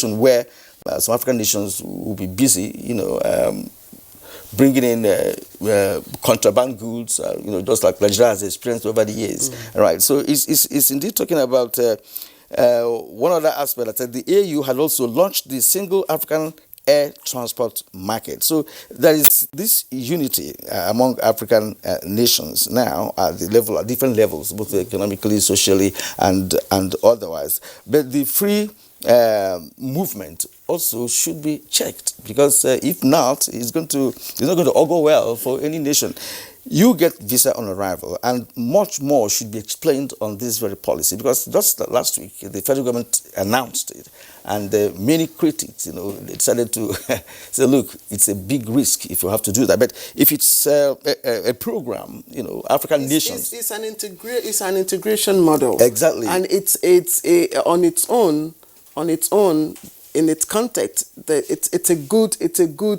situation where some African nations will be busy, bringing in contraband goods, just like Nigeria has experienced over the years. Right. So it's indeed talking about one other aspect that said the AU had also launched the single African air transport market. So there is this unity among African nations now at different levels, both economically, socially, and otherwise. But the free movement also should be checked, because if not, it's not going to augur well for any nation. You get visa on arrival, and much more should be explained on this very policy, because just last week the federal government announced it, and many critics, they decided to say, look, it's a big risk if you have to do that. But if it's a program, African nations, it's an integration model. Exactly, and it's on its own. In its context, it's a good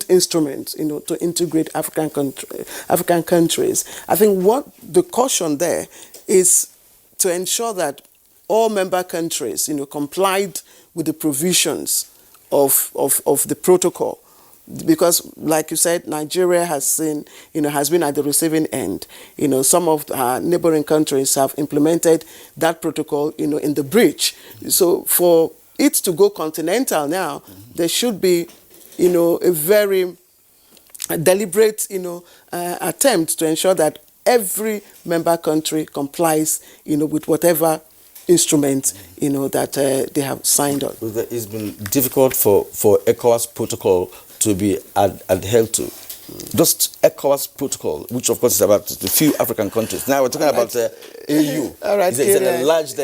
instrument, to integrate African countries. I think what the caution there is to ensure that all member countries, complied with the provisions of the protocol, because, like you said, Nigeria has been at the receiving end. Some of our neighboring countries have implemented that protocol, in the breach. So for it to go continental now, there should be, a very deliberate, attempt to ensure that every member country complies, with whatever instrument, that they have signed on. It's been difficult for ECOWAS protocol to be adhered to. Just ECOWAS protocol, which of course is about the few African countries. Now we're talking about AU. All right, it's an enlarged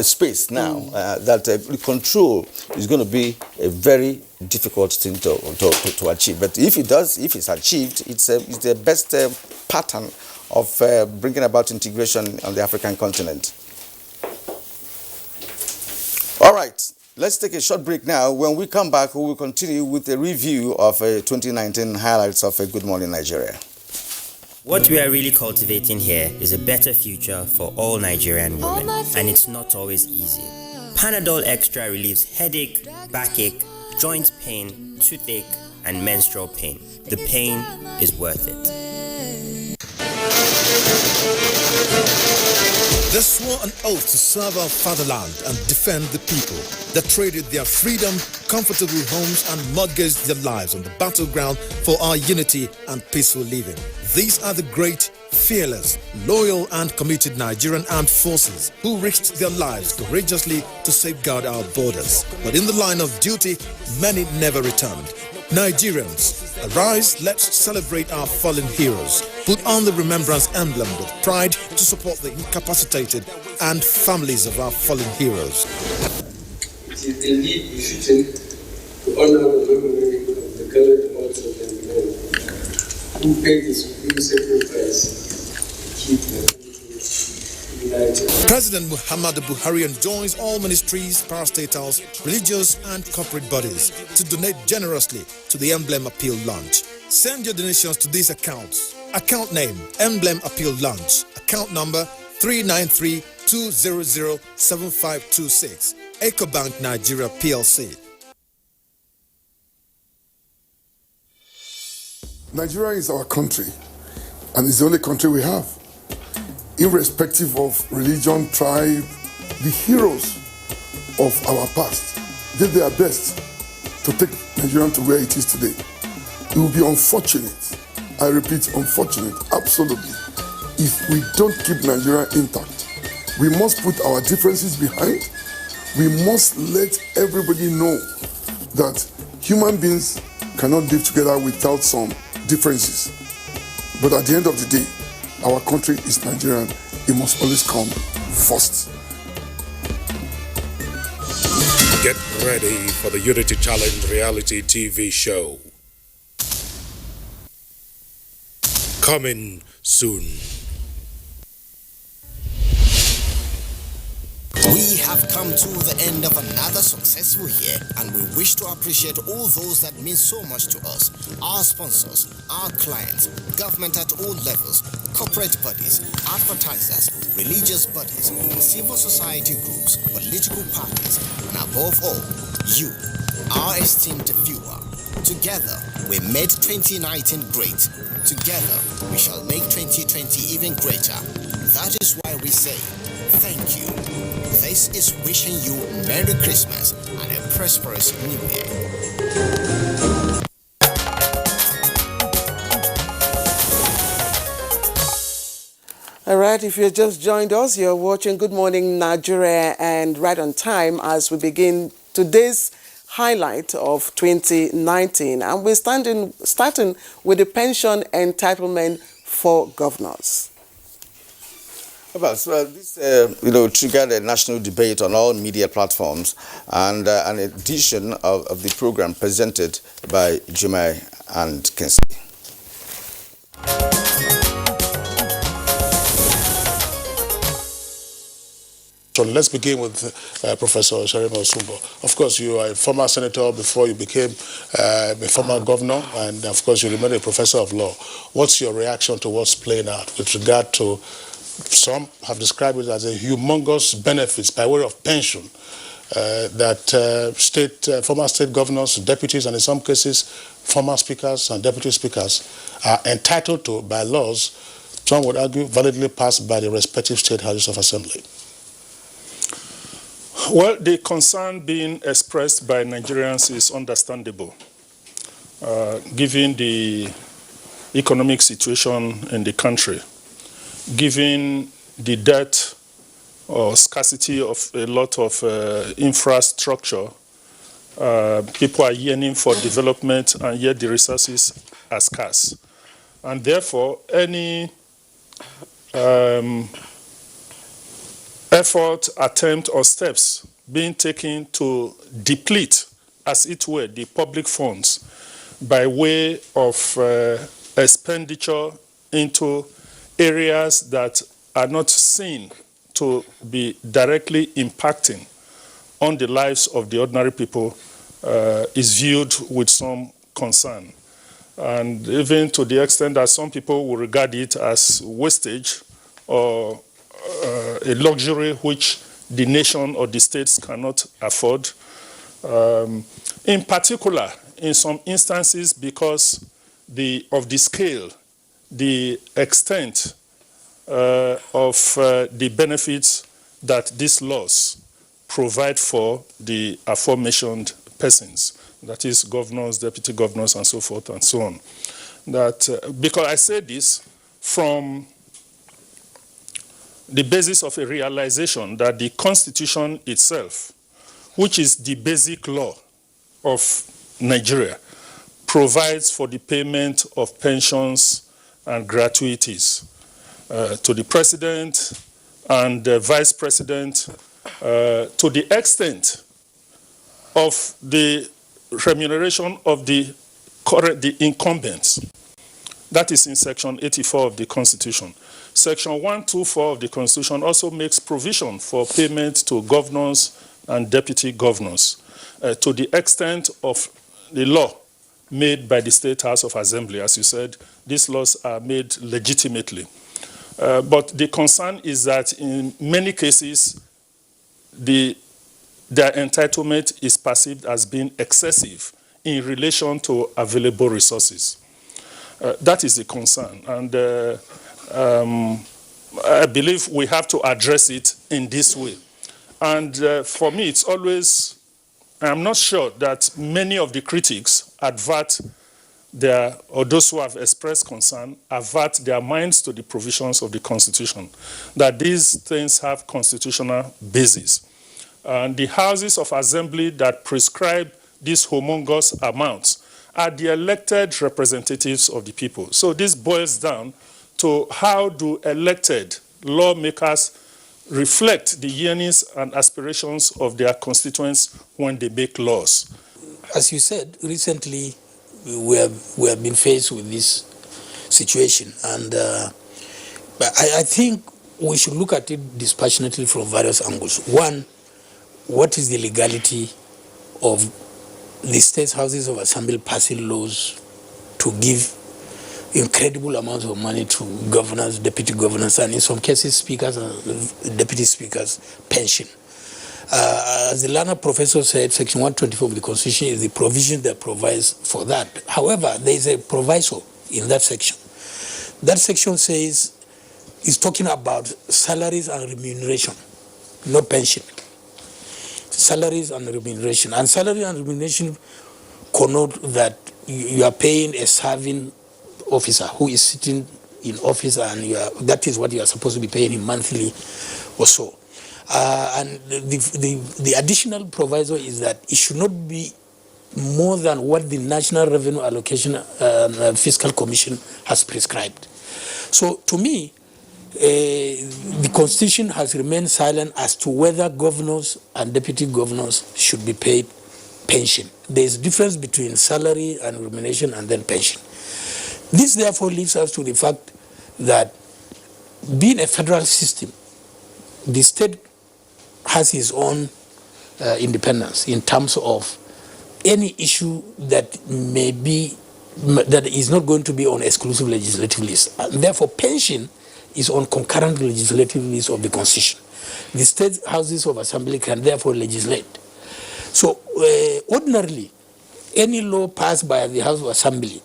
space now that control is going to be a very difficult thing to achieve. But if it's achieved, it's the best pattern of bringing about integration on the African continent. All right, let's take a short break now. When we come back, we will continue with a review of 2019 highlights of Good Morning Nigeria. What we are really cultivating here is a better future for all Nigerian women, and it's not always easy. Panadol Extra relieves headache, backache, joint pain, toothache, and menstrual pain. The pain is worth it. They swore an oath to serve our fatherland and defend the people. They traded their freedom, comfortable homes, and mortgaged their lives on the battleground for our unity and peaceful living. These are the great, fearless, loyal, and committed Nigerian armed forces who risked their lives courageously to safeguard our borders. But in the line of duty, many never returned. Nigerians, arise, let's celebrate our fallen heroes. Put on the remembrance emblem with pride to support the incapacitated and families of our fallen heroes. It is indeed befitting to honor the memory of the gallant hearts of the men who paid the supreme sacrifice to keep the country united. President Muhammadu Buhari enjoins all ministries, parastatals, religious and corporate bodies to donate generously to the Emblem Appeal Launch. Send your donations to these accounts. Account name, Emblem Appeal Launch. Account number 393-200-7526. EcoBank Nigeria PLC. Nigeria is our country, and it's the only country we have. Irrespective of religion, tribe, the heroes of our past did their best to take Nigeria to where it is today. It will be unfortunate, I repeat, unfortunate, absolutely, if we don't keep Nigeria intact. We must put our differences behind. We must let everybody know that human beings cannot live together without some differences. But at the end of the day, our country is Nigerian. It must always come first. Get ready for the Unity Challenge reality TV show. Coming soon. We have come to the end of another successful year, and we wish to appreciate all those that mean so much to us: our sponsors, our clients, government at all levels, corporate bodies, advertisers, religious bodies, civil society groups, political parties, and above all, you, our esteemed viewer. Together, we made 2019 great. Together, we shall make 2020 even greater. That is why we say, thank you. This is wishing you Merry Christmas and a prosperous New Year. All right, if you just joined us, you're watching Good Morning Nigeria, and right on time as we begin today's highlight of 2019. And we're starting with the pension entitlement for governors. Well, so this, triggered a national debate on all media platforms, and an edition of the program presented by Jumai and Kensley. So let's begin with Professor Sharima Osumbo. Of course, you are a former senator before you became a former governor, and of course, you remain a professor of law. What's your reaction to what's playing out with regard to, some have described it as a humongous benefits by way of pension that former state governors, deputies, and in some cases, former speakers and deputy speakers are entitled to by laws, some would argue validly passed by the respective state houses of assembly? Well, the concern being expressed by Nigerians is understandable, given the economic situation in the country, given the dearth or scarcity of a lot of infrastructure. People are yearning for development, and yet the resources are scarce. And therefore, any effort, attempt, or steps being taken to deplete, as it were, the public funds by way of expenditure into areas that are not seen to be directly impacting on the lives of the ordinary people is viewed with some concern. And even to the extent that some people will regard it as wastage or a luxury which the nation or the states cannot afford. In particular, in some instances, because of the scale, the extent of the benefits that these laws provide for the aforementioned persons, that is governors, deputy governors, and so forth and so on. That because I say this from the basis of a realization that the Constitution itself, which is the basic law of Nigeria, provides for the payment of pensions and gratuities to the president and the vice president to the extent of the remuneration of the incumbents. That is in Section 84 of the Constitution. Section 124 of the Constitution also makes provision for payment to governors and deputy governors to the extent of the law made by the State House of Assembly. As you said, these laws are made legitimately. But the concern is that in many cases, their entitlement is perceived as being excessive in relation to available resources. That is the concern. And I believe we have to address it in this way. And for me, it's always, I'm not sure that many of the critics advert or those who have expressed concern, avert their minds to the provisions of the Constitution, that these things have constitutional basis. And the houses of assembly that prescribe these humongous amounts are the elected representatives of the people. So this boils down to how do elected lawmakers reflect the yearnings and aspirations of their constituents when they make laws. As you said, recently we have been faced with this situation, and but I think we should look at it dispassionately from various angles. One, what is the legality of the State Houses of Assembly passing laws to give incredible amounts of money to governors, deputy governors, and in some cases speakers and deputy speakers' pension? As the learned professor said, Section 124 of the Constitution is the provision that provides for that. However, there is a proviso in that section. That section says, is talking about salaries and remuneration, not pension. Salaries and remuneration. And salary and remuneration connote that you are paying a serving officer who is sitting in office, and that is what you are supposed to be paying him monthly or so. And the additional proviso is that it should not be more than what the National Revenue Allocation Fiscal Commission has prescribed. So to me, the Constitution has remained silent as to whether governors and deputy governors should be paid pension. There is a difference between salary and remuneration and then pension. This therefore leads us to the fact that being a federal system, the state has its own independence in terms of any issue that may be, that is not going to be on exclusive legislative list. And therefore, pension is on concurrent legislative list of the Constitution. The State Houses of Assembly can therefore legislate. So ordinarily, any law passed by the House of Assembly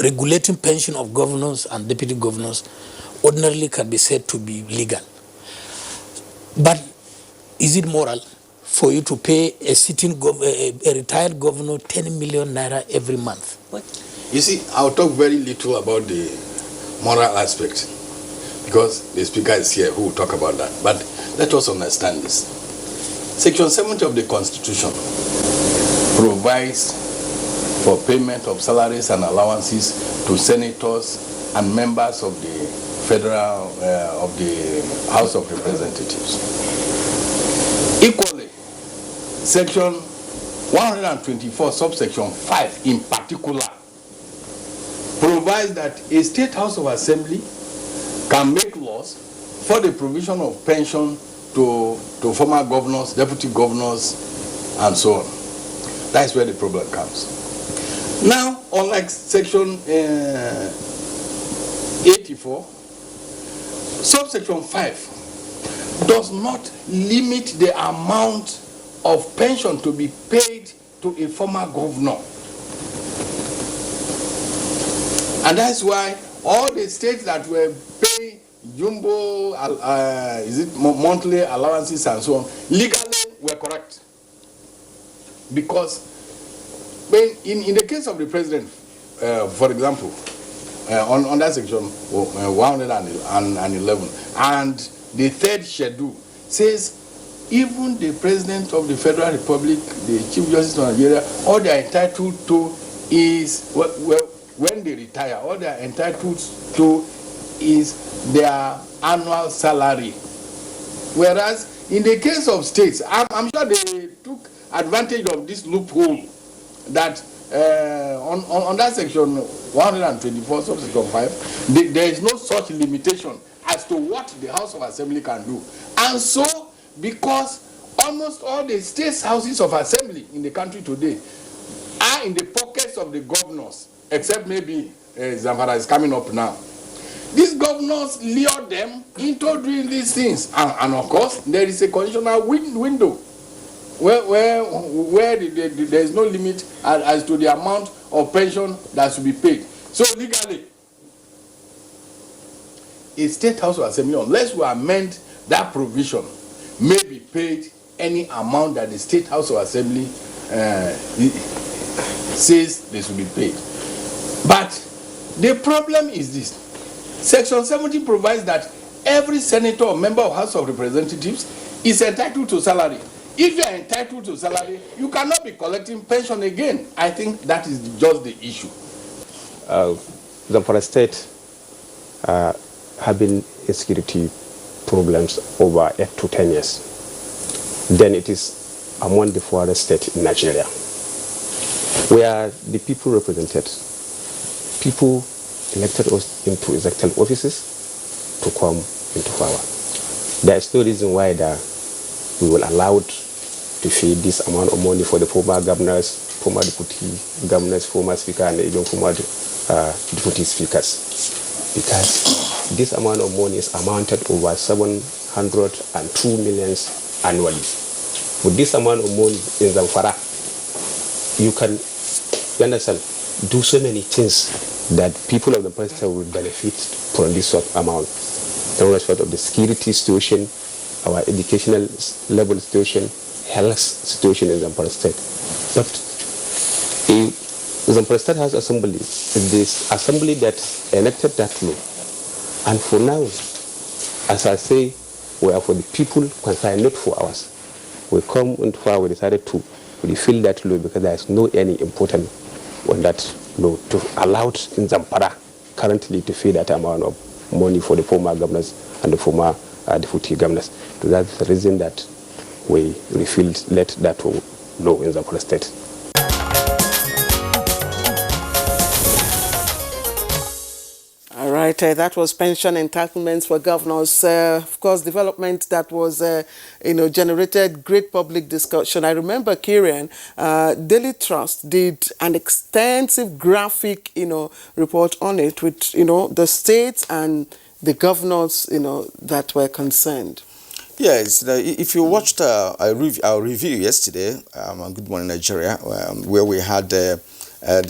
regulating pension of governors and deputy governors ordinarily can be said to be legal. But is it moral for you to pay a sitting a retired governor 10 million naira every month? What? You see, I'll talk very little about the moral aspect because the speaker is here who will talk about that. But let us understand this. Section 70 of the Constitution provides for payment of salaries and allowances to senators and members of the federal, of the House of Representatives. Equally, Section 124, subsection 5 in particular, provides that a State House of Assembly can make laws for the provision of pension to former governors, deputy governors, and so on. That is where the problem comes. Now, unlike Section 84, subsection 5 does not limit the amount of pension to be paid to a former governor. And that's why all the states that were paying jumbo, monthly allowances and so on, legally were correct. Because when in the case of the president, for example, on that section 111 and the third schedule says even the president of the Federal Republic, the Chief Justice of Nigeria, all they are entitled to is, when they retire, all they are entitled to is their annual salary. Whereas in the case of states, I'm sure they took advantage of this loophole that on that section 124, subsection 5, there is no such limitation as to what the House of Assembly can do. And so, because almost all the state houses of assembly in the country today are in the pockets of the governors, except maybe Zamfara is coming up now. These governors lure them into doing these things. And of course, there is a constitutional window where there is no limit as to the amount of pension that should be paid. So legally, a State House of Assembly, unless we amend that provision, may be paid any amount that the State House of Assembly says they should be paid. But the problem is this. Section 70 provides that every senator or member of House of Representatives is entitled to salary. If you are entitled to salary, you cannot be collecting pension again. I think that is just the issue. Zamfara State having insecurity problems over 8 to 10 years. Then it is among the poorest states in Nigeria, where the people represented, people elected us into executive offices to come into power. There is no reason why we will allow to feed this amount of money for the former governors, former deputy governors, former speaker, and even former deputy speakers. Because this amount of money is amounted over 702 million annually. With this amount of money in Zamfara, you can, you understand, do so many things that people of the State will benefit from this sort of amount. In respect of the security situation, our educational level situation, health situation in Zamfara State. But Zamfara State has assembly. This assembly that elected that law. And for now, as I say, we are for the people concerned, not for ours. We come into power, we decided to refill that law because there is no any important on that law to allow in Zamfara currently to feed that amount of money for the former governors and the former deputy governors. So that's the reason that we let that law in Zamfara State. All right, that was pension entitlements for governors. Of course, development that was, generated great public discussion. I remember, Kieran, Daily Trust did an extensive graphic, report on it with, the states and the governors, that were concerned. Yes, if you watched our review yesterday on Good Morning Nigeria, where we had the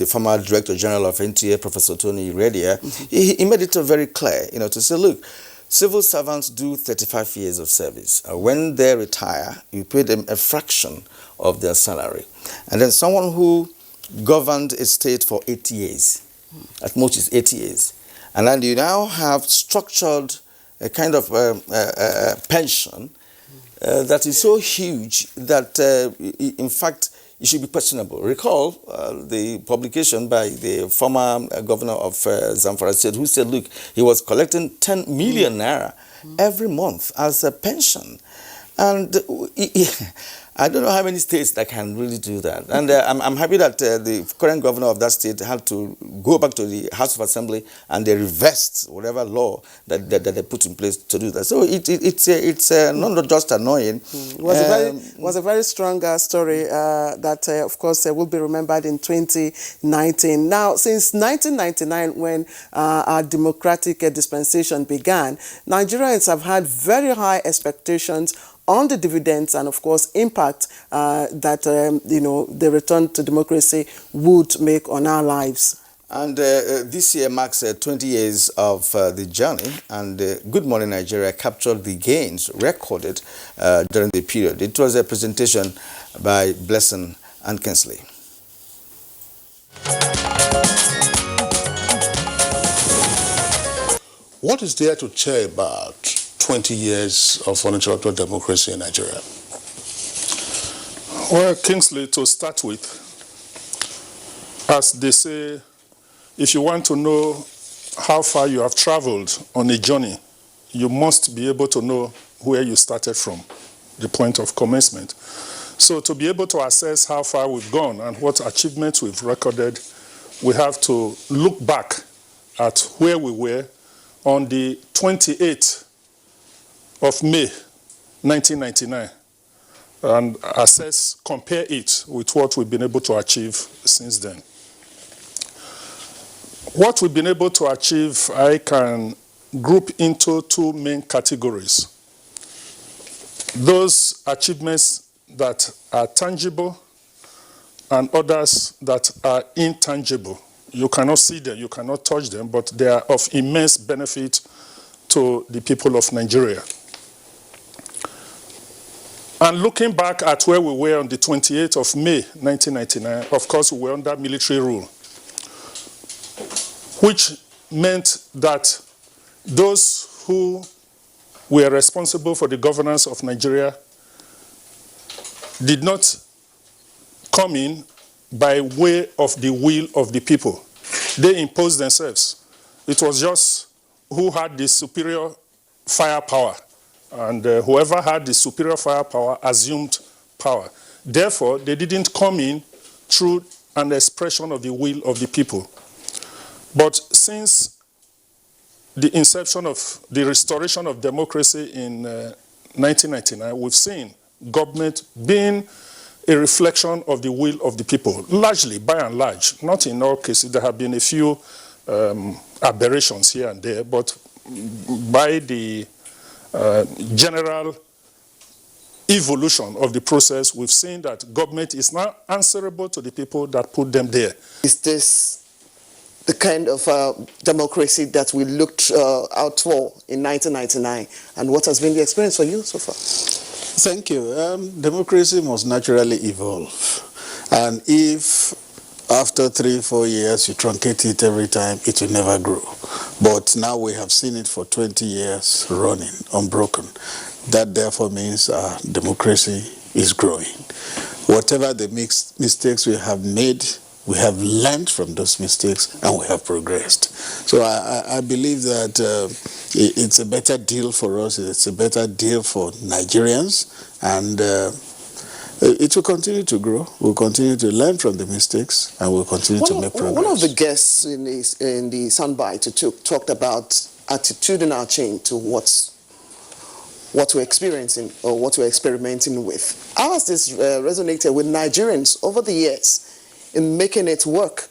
former Director General of NTA, Professor Tony Redia, he made it very clear, to say, look, civil servants do 35 years of service. When they retire, you pay them a fraction of their salary. And then someone who governed a state for 8 years, at most it's 8 years, and then you now have structured a kind of pension that is so huge that, in fact, it should be questionable. Recall the publication by the former governor of Zamfara State, who said, look, he was collecting 10 million naira every month as a pension. And I don't know how many states that can really do that. And I'm happy that the current governor of that state had to go back to the House of Assembly and they reversed whatever law that they put in place to do that. So it's not just annoying. It was a very strong story that, of course, will be remembered in 2019. Now, since 1999, when our democratic dispensation began, Nigerians have had very high expectations on the dividends and, of course, impact that, the return to democracy would make on our lives. And this year marks 20 years of the journey, and Good Morning Nigeria captured the gains recorded during the period. It was a presentation by Blessing and Kinsley. What is there to say about 20 years of uninterrupted democracy in Nigeria? Well, Kingsley, to start with, as they say, if you want to know how far you have traveled on a journey, you must be able to know where you started from, the point of commencement. So to be able to assess how far we've gone and what achievements we've recorded, we have to look back at where we were on the 28th of May, 1999, and compare it with what we've been able to achieve since then. What we've been able to achieve, I can group into two main categories. Those achievements that are tangible and others that are intangible. You cannot see them, you cannot touch them, but they are of immense benefit to the people of Nigeria. And looking back at where we were on the 28th of May, 1999, of course, we were under military rule, which meant that those who were responsible for the governance of Nigeria did not come in by way of the will of the people. They imposed themselves. It was just who had the superior firepower, and whoever had the superior firepower assumed power. Therefore, they didn't come in through an expression of the will of the people. But since the inception of the restoration of democracy in 1999, we've seen government being a reflection of the will of the people, largely, by and large. Not in all cases. There have been a few aberrations here and there, but by the general evolution of the process, we've seen that government is now answerable to the people that put them there. Is this the kind of democracy that we looked out for in 1999? And what has been the experience for you so far? Thank you. Democracy must naturally evolve. And if after 3-4 years you truncate it every time, it will never grow. But now we have seen it for 20 years running, unbroken. That therefore means democracy is growing. Whatever the mistakes we have made, we have learned from those mistakes and we have progressed. So I believe that it's a better deal for us, it's a better deal for Nigerians, and it will continue to grow. We'll continue to learn from the mistakes and we'll continue to make progress. One of the guests in the soundbite talked about attitudinal change to what we're experiencing or what we're experimenting with. How has this resonated with Nigerians over the years in making it work,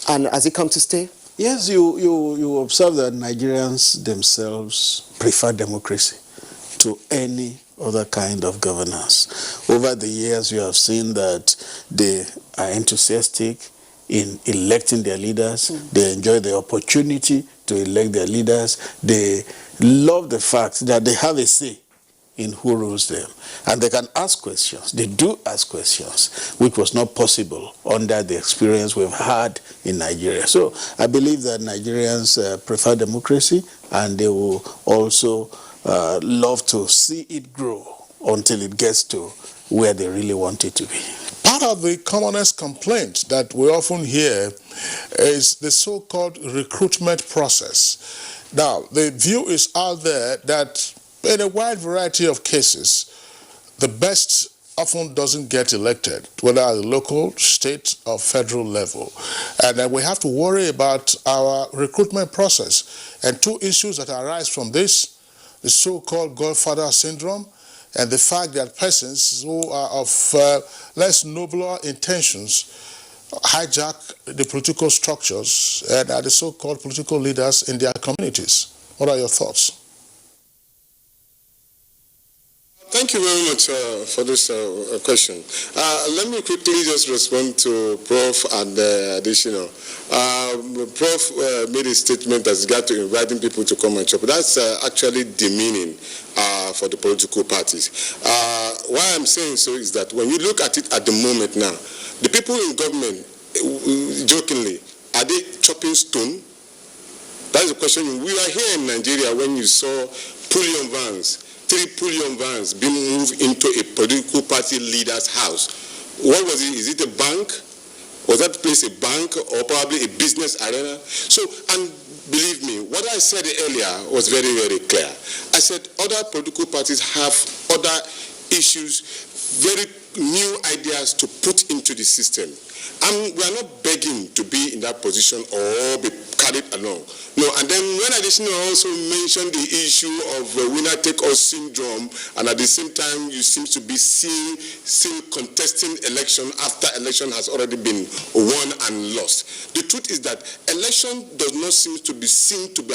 and has it come to stay? Yes, you observe that Nigerians themselves prefer democracy to any other kind of governance. Over the years, you have seen that they are enthusiastic in electing their leaders. They enjoy the opportunity to elect their leaders. They love the fact that they have a say in who rules them. And they can ask questions. They do ask questions, which was not possible under the experience we've had in Nigeria. So I believe that Nigerians prefer democracy, and they will also love to see it grow until it gets to where they really want it to be. Part of the commonest complaint that we often hear is the so-called recruitment process. Now, the view is out there that in a wide variety of cases, the best often doesn't get elected, whether at the local, state, or federal level. And then we have to worry about our recruitment process. And two issues that arise from this, the so-called Godfather syndrome, and the fact that persons who are of less nobler intentions hijack the political structures and are the so-called political leaders in their communities. What are your thoughts? Thank you very much for this question. Let me quickly just respond to Prof. and additional. Prof. Made a statement as regard to inviting people to come and shop. That's actually demeaning for the political parties. Why I'm saying so is that when you look at it at the moment now, the people in government, jokingly, are they chopping stone? That's the question. We are here in Nigeria when you saw Pullion vans, 3 Pullion vans being moved into a political party leader's house. What was it? Is it a bank? Was that place a bank or probably a business arena? So, and believe me, what I said earlier was very, very clear. I said other political parties have other issues, very new ideas to put into the system. We are not begging to be in that position or be carried along. No, and then when additional also mentioned the issue of winner-take-all syndrome, and at the same time you seem to be still contesting election after election has already been won and lost. The truth is that election does not seem to be seen to be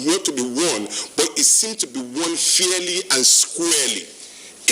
not to be won, but it seems to be won fairly and squarely.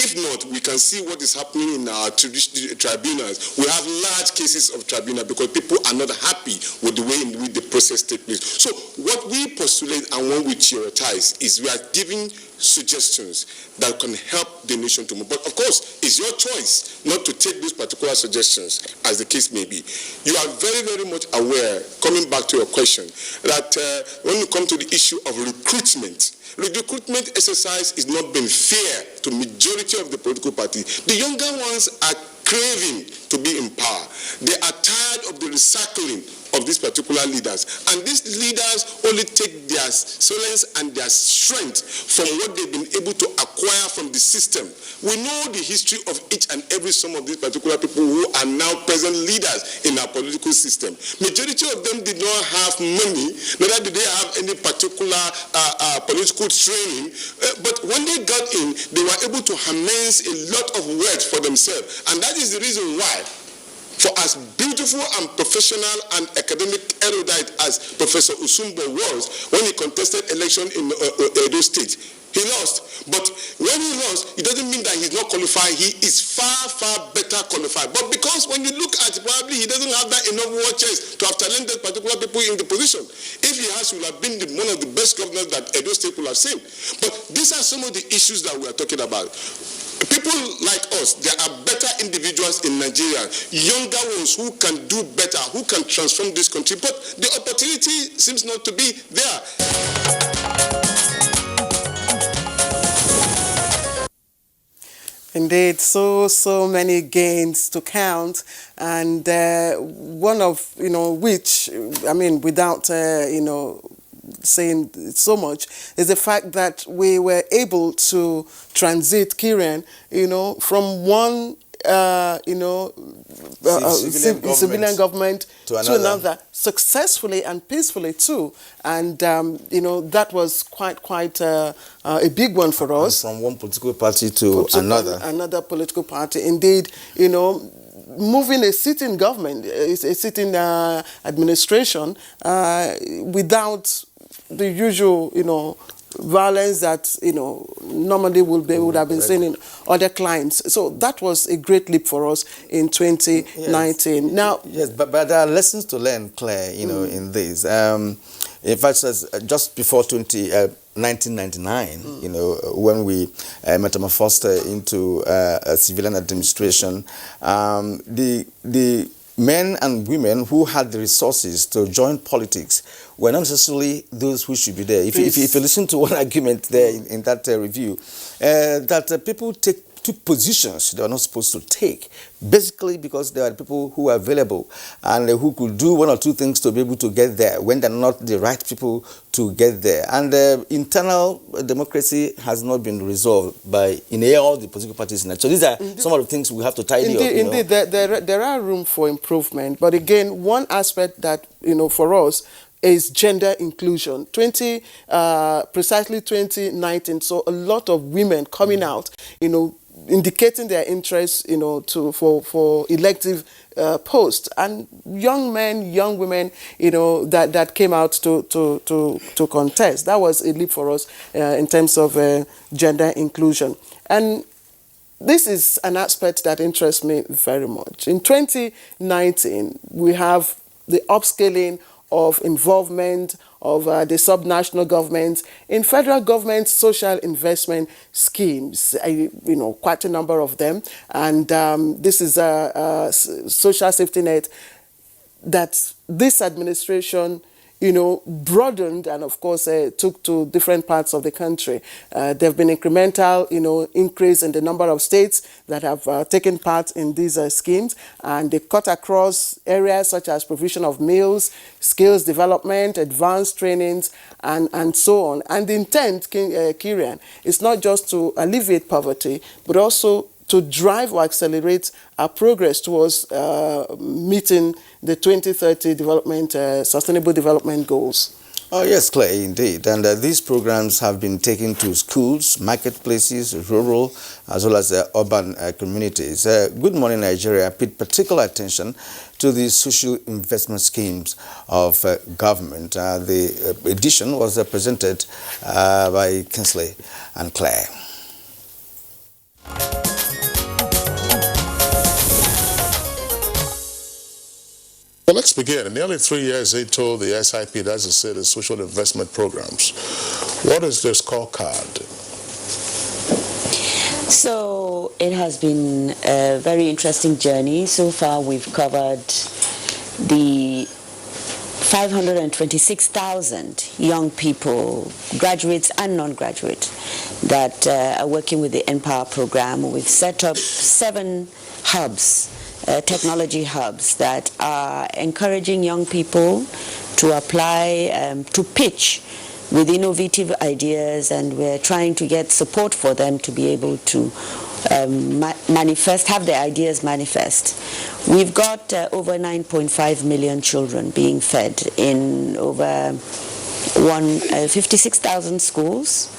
If not, we can see what is happening in our tribunals. We have large cases of tribunal because people are not happy with the way in which the process takes place. So what we postulate and what we theorize is we are giving suggestions that can help the nation to move. But of course, it's your choice not to take these particular suggestions, as the case may be. You are very, very much aware, coming back to your question, that when you come to the issue of recruitment, the recruitment exercise is not being fair to majority of the political parties. The younger ones are craving to be in power. They are tired of the recycling of these particular leaders. And these leaders only take their solace and their strength from what they've been able to acquire from the system. We know the history of each and every some of these particular people who are now present leaders in our political system. Majority of them did not have money, neither did they have any particular political training, but when they got in, they were able to harness a lot of wealth for themselves. And that is the reason why, for as beautiful and professional and academic erudite as Professor Osumbo was when he contested election in Edo State, he lost. But when he lost, it doesn't mean that he's not qualified. He is far, far better qualified. But because when you look at it, probably he doesn't have that enough war chest to have talented particular people in the position. If he has, he will have been one of the best governors that Edo State will have seen. But these are some of the issues that we are talking about. People like us, there are better individuals in Nigeria, younger ones who can do better, who can transform this country, but the opportunity seems not to be there. Indeed, so many gains to count, and one of which, I mean, without saying so much, is the fact that we were able to transit Kirian, from one civilian government to another successfully and peacefully too, and that was quite a big one for us. And from one political party to another political party. Indeed, moving a sitting government, a sitting administration without the usual violence that normally would have been seen in other climes. So that was a great leap for us in 2019. Yes. Now, yes, but there are lessons to learn, Claire. In this. In fact, just before 1999, when we metamorphosed into a civilian administration, the men and women who had the resources to join politics were not necessarily those who should be there. If you listen to one argument there in that review, that people took positions they were not supposed to take, basically because there are people who are available and who could do one or two things to be able to get there when they're not the right people to get there. And internal democracy has not been resolved in all the political parties. So these are some of the things we have to tidy up. Indeed, there are room for improvement. But again, one aspect that, for us, is gender inclusion. Precisely 2019, so a lot of women coming out, indicating their interest, for elective posts, and young men, young women, that came out to contest. That was a leap for us in terms of gender inclusion. And this is an aspect that interests me very much. In 2019, we have the upscaling of involvement of the subnational governments in federal government social investment schemes, quite a number of them. And this is a social safety net that this administration broadened and, of course, took to different parts of the country. There have been incremental, increase in the number of states that have taken part in these schemes, and they cut across areas such as provision of meals, skills development, advanced trainings, and so on. And the intent, Kirian, is not just to alleviate poverty, but also to drive or accelerate our progress towards meeting the 2030 Sustainable Development Goals. Oh, yes, Claire, indeed. And these programs have been taken to schools, marketplaces, rural, as well as urban communities. Good Morning Nigeria paid particular attention to the social investment schemes of government. The edition was presented by Kinsley and Claire. Well, let's begin. In nearly 3 years, they told the SIP, that's to say the social investment programs. What is their scorecard? So it has been a very interesting journey. So far, we've covered the 526,000 young people, graduates and non-graduate, that are working with the Empower program. We've set up 7 hubs technology hubs that are encouraging young people to apply, to pitch with innovative ideas, and we're trying to get support for them to be able to have their ideas manifest. We've got over 9.5 million children being fed in over 56,000 schools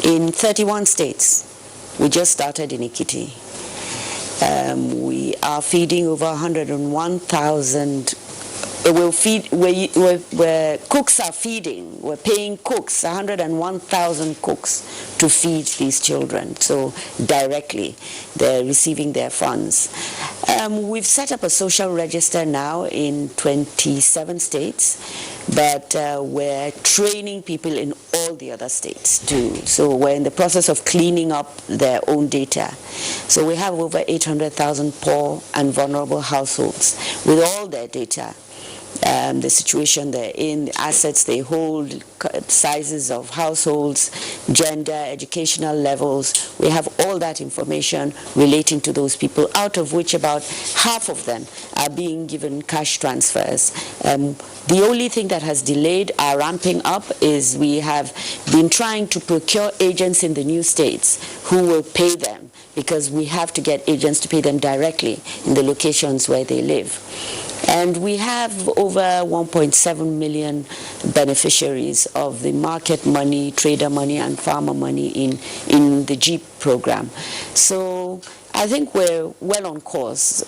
in 31 states. We just started in Ikiti. We are feeding over 101,000. Where cooks are feeding, we're paying cooks, 101,000 cooks to feed these children. So directly, they're receiving their funds. We've set up a social register now in 27 states, but we're training people in all the other states too. So we're in the process of cleaning up their own data. So we have over 800,000 poor and vulnerable households with all their data. The situation they're in, the assets they hold, sizes of households, gender, educational levels. We have all that information relating to those people, out of which about half of them are being given cash transfers. The only thing that has delayed our ramping up is we have been trying to procure agents in the new states who will pay them, because we have to get agents to pay them directly in the locations where they live. And we have over 1.7 million beneficiaries of the market money, trader money, and farmer money in the JEEP program. So I think we're well on course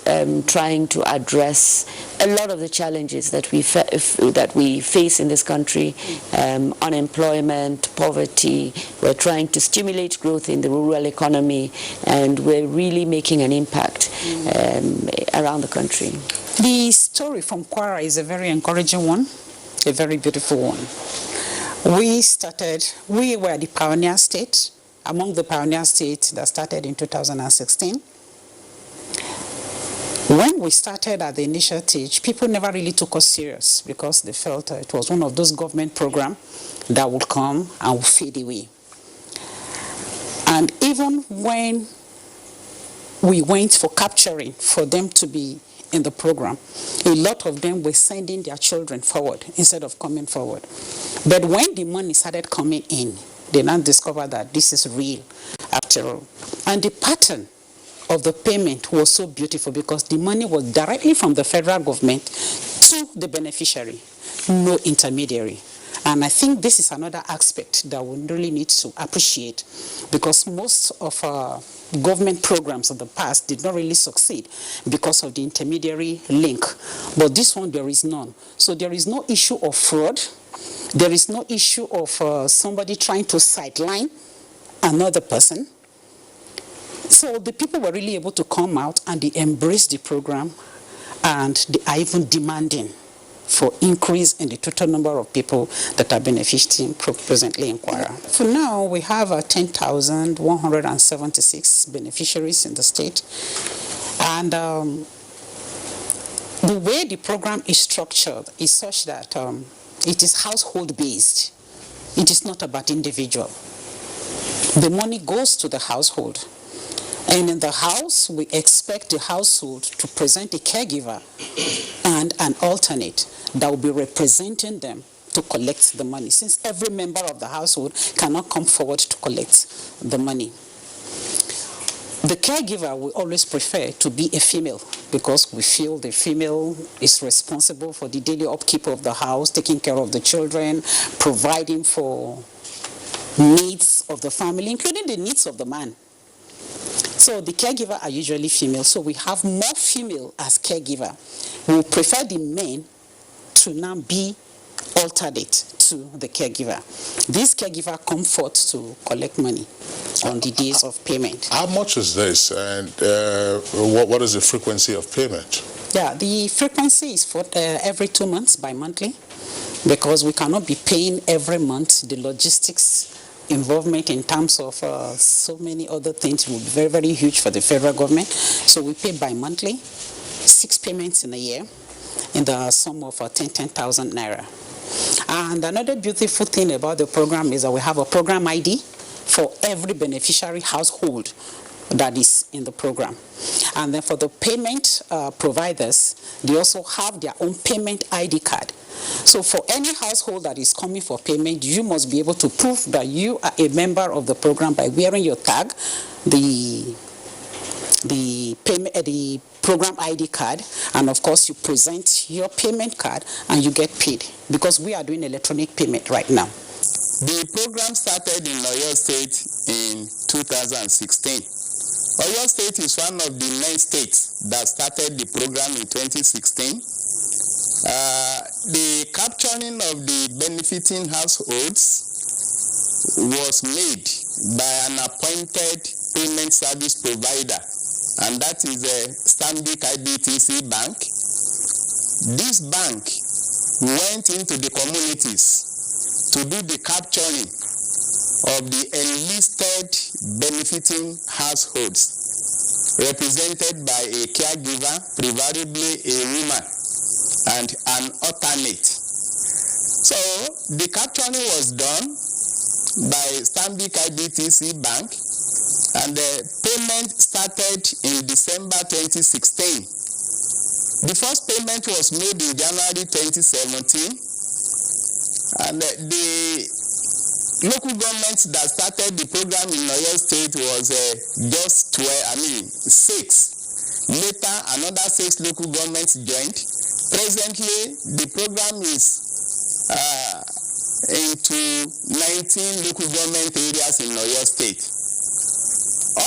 trying to address a lot of the challenges that we face in this country, unemployment, poverty. We're trying to stimulate growth in the rural economy, and we're really making an impact around the country. The story from Kwara is a very encouraging one, a very beautiful one. We were the pioneer state, among the pioneer states that started in 2016. When we started at the initial stage, people never really took us serious because they felt it was one of those government programs that would come and would fade away. And even when we went for capturing, for them to be in the program, a lot of them were sending their children forward instead of coming forward. But when the money started coming in, they now discovered that this is real after all. And the pattern of the payment was so beautiful because the money was directly from the federal government to the beneficiary, no intermediary. And I think this is another aspect that we really need to appreciate, because most of our government programs of the past did not really succeed because of the intermediary link. But this one, there is none. So there is no issue of fraud. There is no issue of somebody trying to sideline another person. So the people were really able to come out and they embraced the program, and they are even demanding for increase in the total number of people that are benefiting presently in Kwara. For now, we have 10,176 beneficiaries in the state. And the way the program is structured is such that it is household-based. It is not about individual. The money goes to the household. And in the house, we expect the household to present a caregiver and an alternate that will be representing them to collect the money, since every member of the household cannot come forward to collect the money. The caregiver will always prefer to be a female, because we feel the female is responsible for the daily upkeep of the house, taking care of the children, providing for needs of the family, including the needs of the man. So the caregiver are usually female, so we have more female as caregiver. We prefer the men to now be alternate to the caregiver. This caregiver come forth to collect money on the days of payment. How much is this, and what is the frequency of payment? Yeah, the frequency is for every 2 months, bi-monthly, because we cannot be paying every month. The logistics involvement in terms of so many other things will be very, very huge for the federal government. So we pay bi-monthly, 6 payments in a year, in the sum of 10,000 naira. And another beautiful thing about the program is that we have a program ID for every beneficiary household that is in the program. And then for the payment providers, they also have their own payment ID card. So for any household that is coming for payment, you must be able to prove that you are a member of the program by wearing your tag, the program ID card, and of course you present your payment card and you get paid, because we are doing electronic payment right now. The program started in Oyo State in 2016. Oyo State is one of the 9 states that started the program in 2016. The capturing of the benefiting households was made by an appointed payment service provider, and that is Stanbic IBTC Bank. This bank went into the communities to do the capturing of the enlisted benefiting households, represented by a caregiver, preferably a woman, and an alternate. So the capturing was done by Stanbic IBTC Bank, and the payment started in December 2016. The first payment was made in January 2017, and the local government that started the program in Oyo State was just 6. Later, another 6 local governments joined. Presently, the program is into 19 local government areas in Oyo State.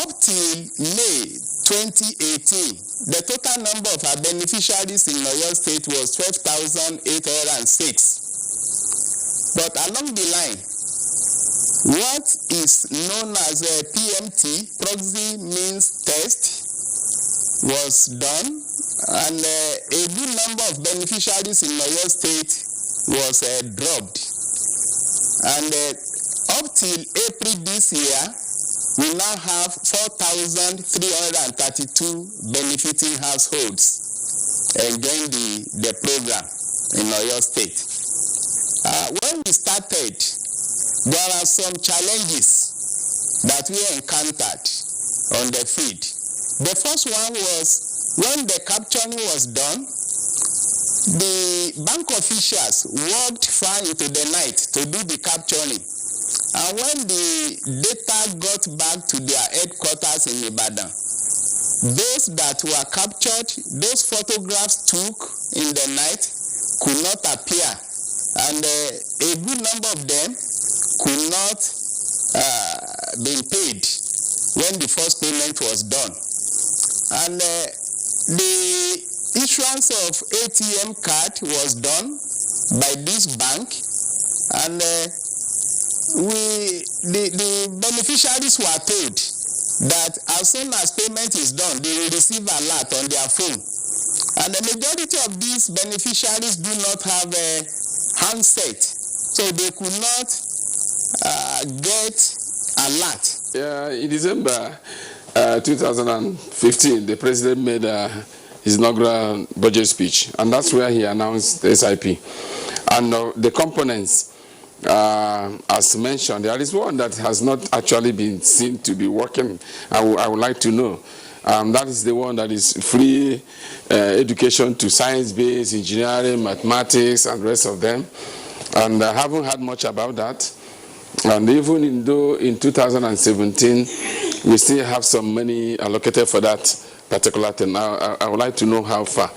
Up till May 2018, the total number of our beneficiaries in Oyo State was 12,806. But along the line, what is known as a PMT, proxy means test, was done, and a good number of beneficiaries in Oyo State was dropped. And up till April this year, we now have 4,332 benefiting households enjoying the program in Oyo State. When we started, there are some challenges that we encountered on the field. The first one was when the capturing was done, the bank officials worked far into the night to do the capturing. And when the data got back to their headquarters in Ibadan, those that were captured, those photographs took in the night could not appear. And a good number of them could not be paid when the first payment was done. And the issuance of ATM card was done by this bank, and the beneficiaries were told that as soon as payment is done, they will receive alert on their phone. And the majority of these beneficiaries do not have a handset, so they could not get alert. In December 2015, the president made his inaugural budget speech, and that's where he announced the SIP. And the components, as mentioned, there is one that has not actually been seen to be working. I would like to know. That is the one that is free education to science-based engineering, mathematics, and the rest of them. And I haven't heard much about that. And even though in 2017, we still have some money allocated for that particular thing. I would like to know how far.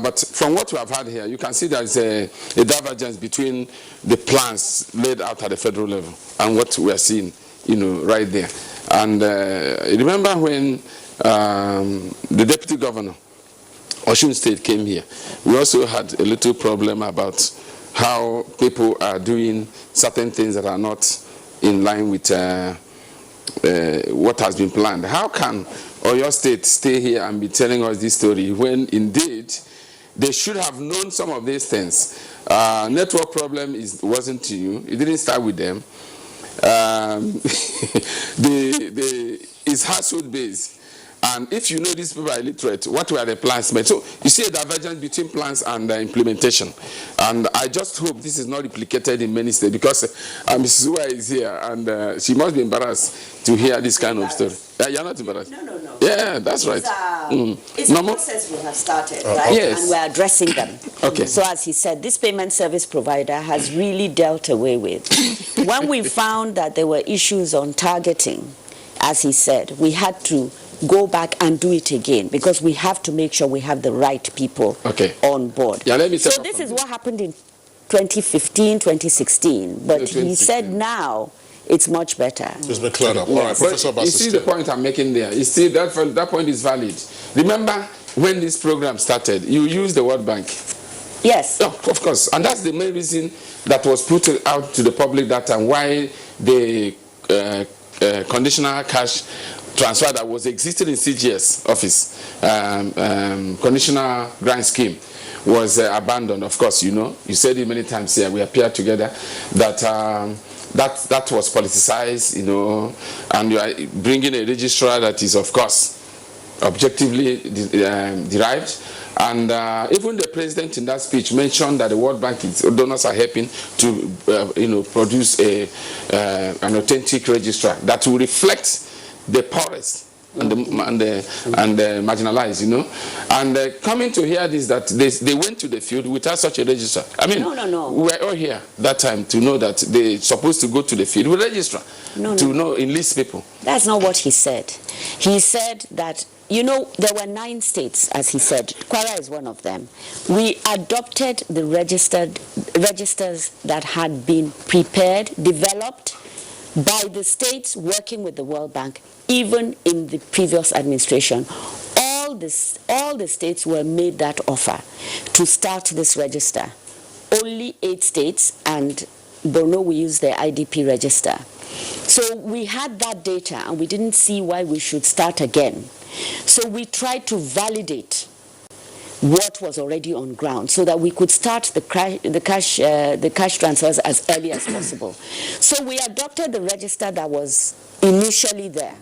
But from what we have had here, you can see there is a divergence between the plans laid out at the federal level and what we are seeing, right there. And remember when the deputy governor, Osun State, came here, we also had a little problem about how people are doing certain things that are not in line with what has been planned. How can Oyo State stay here and be telling us this story when indeed they should have known some of these things? Network problem wasn't to you. It didn't start with them. It's household based. And if you know these people are illiterate, what were the plans made? So you see a divergence between plans and implementation. And I just hope this is not replicated in many states, because Mrs. Uwa is here, and she must be embarrassed to hear this kind of story. You're not embarrassed? No. Yeah, that's right. It's a process we have started, right? Yes. And we're addressing them. Okay. So as he said, this payment service provider has really dealt away with. When we found that there were issues on targeting, as he said, we had to go back and do it again, because we have to make sure we have the right people on board. Yeah, let me so this is what happened in 2015, 2016. But he said now it's much better. It's been cleared up. All right, Professor Bassey. You see the point I'm making there. You see that point is valid. Remember when this program started, you used the World Bank. Yes. Oh, of course. And that's the main reason that was put out to the public that time, why the conditional cash transfer that was existing in CGS office, conditional grant scheme, was abandoned. Of course, you know, you said it many times here, we appeared together, that that was politicized, you know, and you are bringing a registrar that is, of course, objectively derived. And even the president in that speech mentioned that the World Bank donors are helping to, produce an authentic registrar that will reflect the poorest and the marginalized, you know. And coming to hear this, that they went to the field without such a registrar. I mean, no. we were all here that time to know that they're supposed to go to the field with a registrar know enlist people. That's not what he said. He said that, you know, there were 9 states, as he said. Kwara is one of them. We adopted the registers that had been prepared, developed by the states working with the World Bank, even in the previous administration. All the states were made that offer to start this register. Only 8 states, and Borno, we use the IDP register. So we had that data, and we didn't see why we should start again. So we tried to validate what was already on ground so that we could start the cash transfers as early as possible. So we adopted the register that was initially there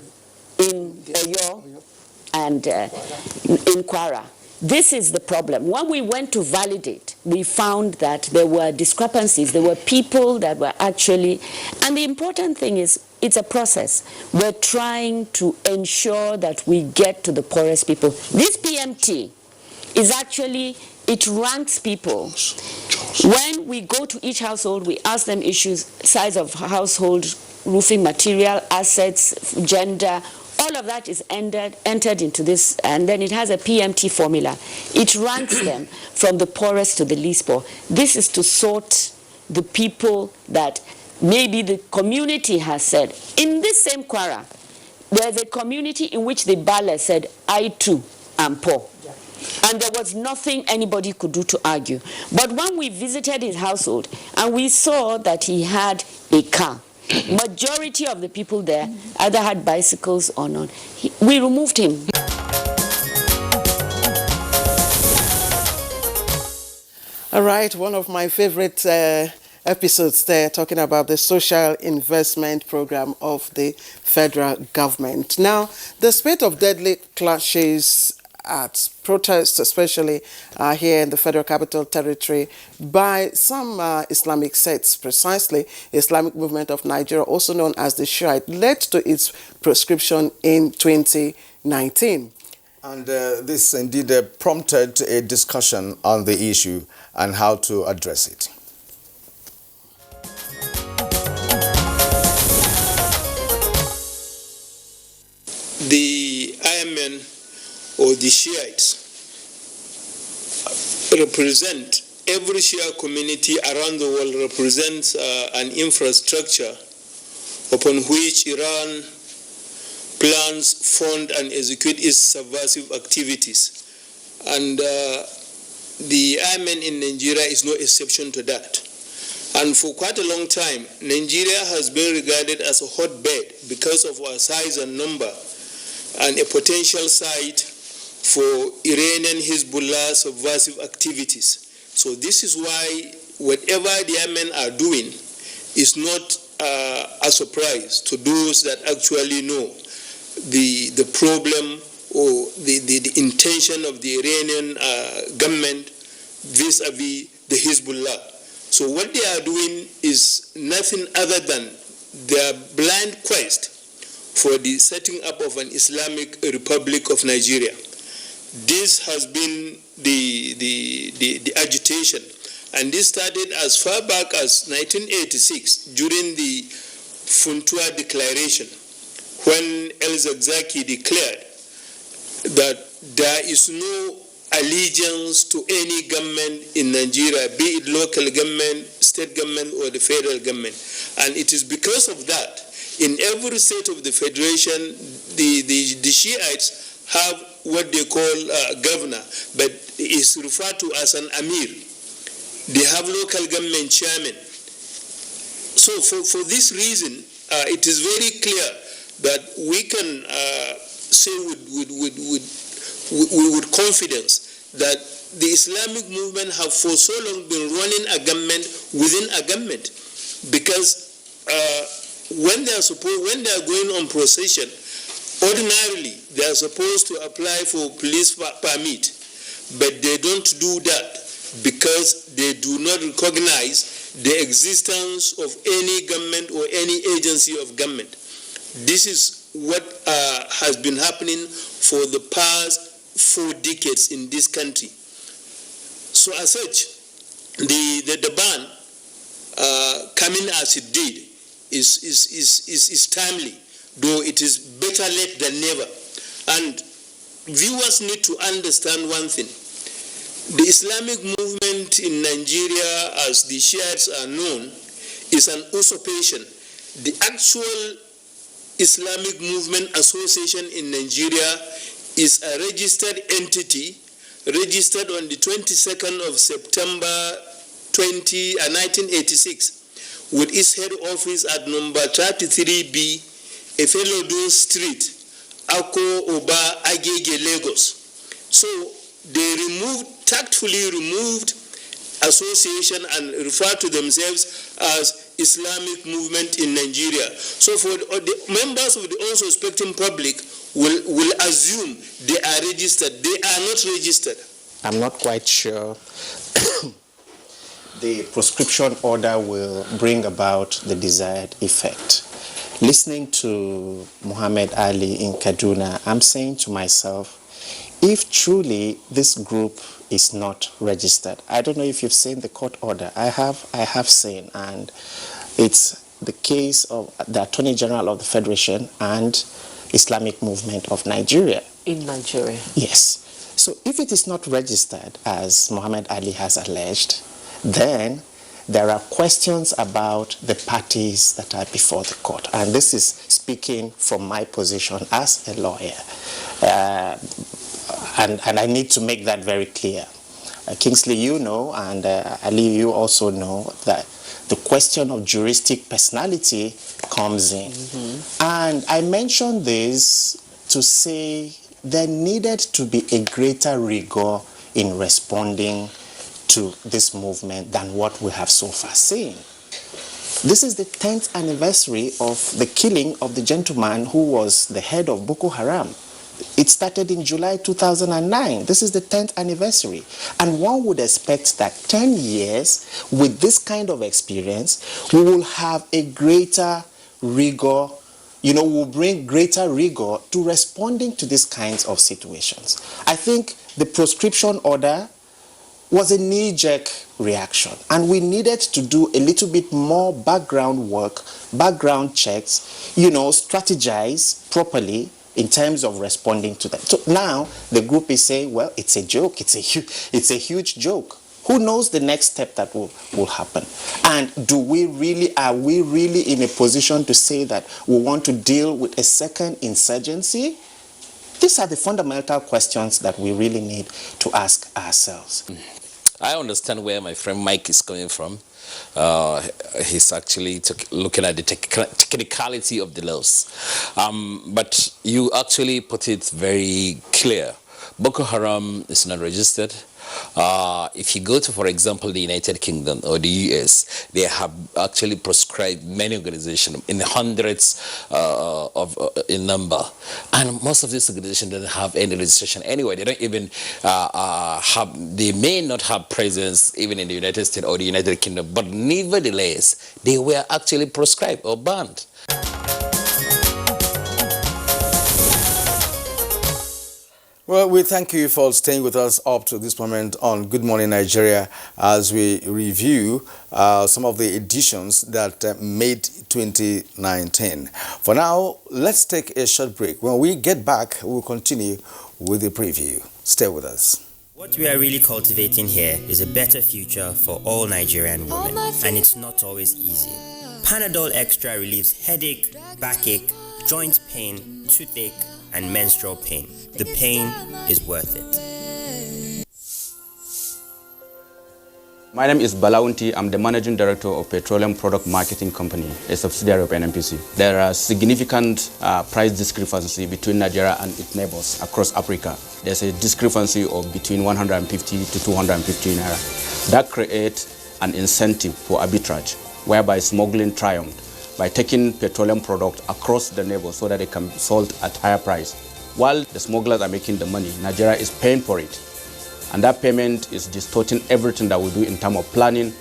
in Oyo and in Kwara. This is the problem. When we went to validate, we found that there were discrepancies. There were people that were actually, and the important thing is, it's a process. We're trying to ensure that we get to the poorest people. This PMT is actually, it ranks people. When we go to each household, we ask them issues, size of household, roofing material, assets, gender. All of that is entered into this, and then it has a PMT formula. It ranks them from the poorest to the least poor. This is to sort the people that maybe the community has said. In this same Kwara, there's a community in which the Bale said, I too am poor. Yeah. And there was nothing anybody could do to argue. But when we visited his household and we saw that he had a car, majority of the people there either had bicycles or not, we removed him. All right, one of my favorite episodes there, talking about the social investment program of the federal government. Now, the spate of deadly clashes at protests, especially here in the Federal Capital Territory, by some Islamic sects, precisely Islamic Movement of Nigeria, also known as the Shiite, led to its proscription in 2019. And this indeed prompted a discussion on the issue and how to address it. The IMN or the Shiites represent, every Shia community around the world represents an infrastructure upon which Iran plans, fund, and execute its subversive activities. And the IMN in Nigeria is no exception to that. And for quite a long time, Nigeria has been regarded as a hotbed because of our size and number, and a potential site for Iranian Hezbollah subversive activities. So this is why whatever the IMN are doing is not a surprise to those that actually know the problem or the intention of the Iranian government vis-a-vis the Hezbollah. So what they are doing is nothing other than their blind quest for the setting up of an Islamic Republic of Nigeria. This has been the agitation, and this started as far back as 1986 during the Funtua Declaration, when El-Zakzaky declared that there is no allegiance to any government in Nigeria, be it local government, state government, or the federal government. And it is because of that, in every state of the federation, the Shiites have what they call governor, but it's referred to as an Amir. They have local government chairman. So for this reason, it is very clear that we can say with confidence that the Islamic movement have for so long been running a government within a government, because when they are going on procession, ordinarily they are supposed to apply for police permit, but they don't do that because they do not recognize the existence of any government or any agency of government. This is what has been happening for the past 4 decades in this country. So as such, the ban coming as it did is timely, though it is better late than never. And viewers need to understand one thing. The Islamic movement in Nigeria, as the Shiites are known, is an usurpation. The actual Islamic Movement Association in Nigeria is a registered entity, registered on the 22nd of September 1986, with its head office at number 33B, Efelodun Street, Ako Oba, Agege, Lagos. So they tactfully removed association and referred to themselves as Islamic Movement in Nigeria. So for the members of the unsuspecting public will assume they are registered. They are not registered. I'm not quite sure the proscription order will bring about the desired effect. Listening to Muhammad Ali in Kaduna, I'm saying to myself, if truly this group is not registered, I don't know if you've seen the court order. I have seen, and it's the case of the Attorney General of the Federation and Islamic Movement of Nigeria. In Nigeria? Yes. So if it is not registered, as Muhammad Ali has alleged, then there are questions about the parties that are before the court. And this is speaking from my position as a lawyer. And I need to make that very clear. Kingsley, you know, and Ali, you also know that the question of juristic personality comes in. Mm-hmm. And I mentioned this to say there needed to be a greater rigor in responding to this movement than what we have so far seen. This is the 10th anniversary of the killing of the gentleman who was the head of Boko Haram. It started in July 2009. This is the 10th anniversary. And one would expect that 10 years with this kind of experience, we will have a greater rigor, will bring greater rigor to responding to these kinds of situations. I think the proscription order was a knee-jerk reaction, and we needed to do a little bit more background work, background checks, strategize properly in terms of responding to that. So now the group is saying, well, it's a joke, it's a huge joke. Who knows the next step that will happen? And are we really in a position to say that we want to deal with a second insurgency? These are the fundamental questions that we really need to ask ourselves. I understand where my friend Mike is coming from. He's actually looking at the technicality of the laws. But you actually put it very clear. Boko Haram is not registered. If you go to, for example, the United Kingdom or the US, they have actually proscribed many organizations in the hundreds in number. And most of these organizations don't have any registration anyway. They don't even they may not have presence even in the United States or the United Kingdom, but nevertheless, they were actually proscribed or banned. Well, we thank you for staying with us up to this moment on Good Morning Nigeria as we review some of the editions that made 2019. For now, let's take a short break. When we get back, we'll continue with the preview. Stay with us. What we are really cultivating here is a better future for all Nigerian women, and it's not always easy. Panadol Extra relieves headache, backache, joint pain, toothache, and menstrual pain. The pain is worth it. My name is Balaunti. I'm the Managing Director of Petroleum Product Marketing Company, a subsidiary of NNPC. There are significant price discrepancy between Nigeria and its neighbors across Africa. There's a discrepancy of between 150 to 250 naira. That creates an incentive for arbitrage, whereby smuggling triumphed by taking petroleum products across the neighbors so that they can be sold at higher price. While the smugglers are making the money, Nigeria is paying for it. And that payment is distorting everything that we do in terms of planning,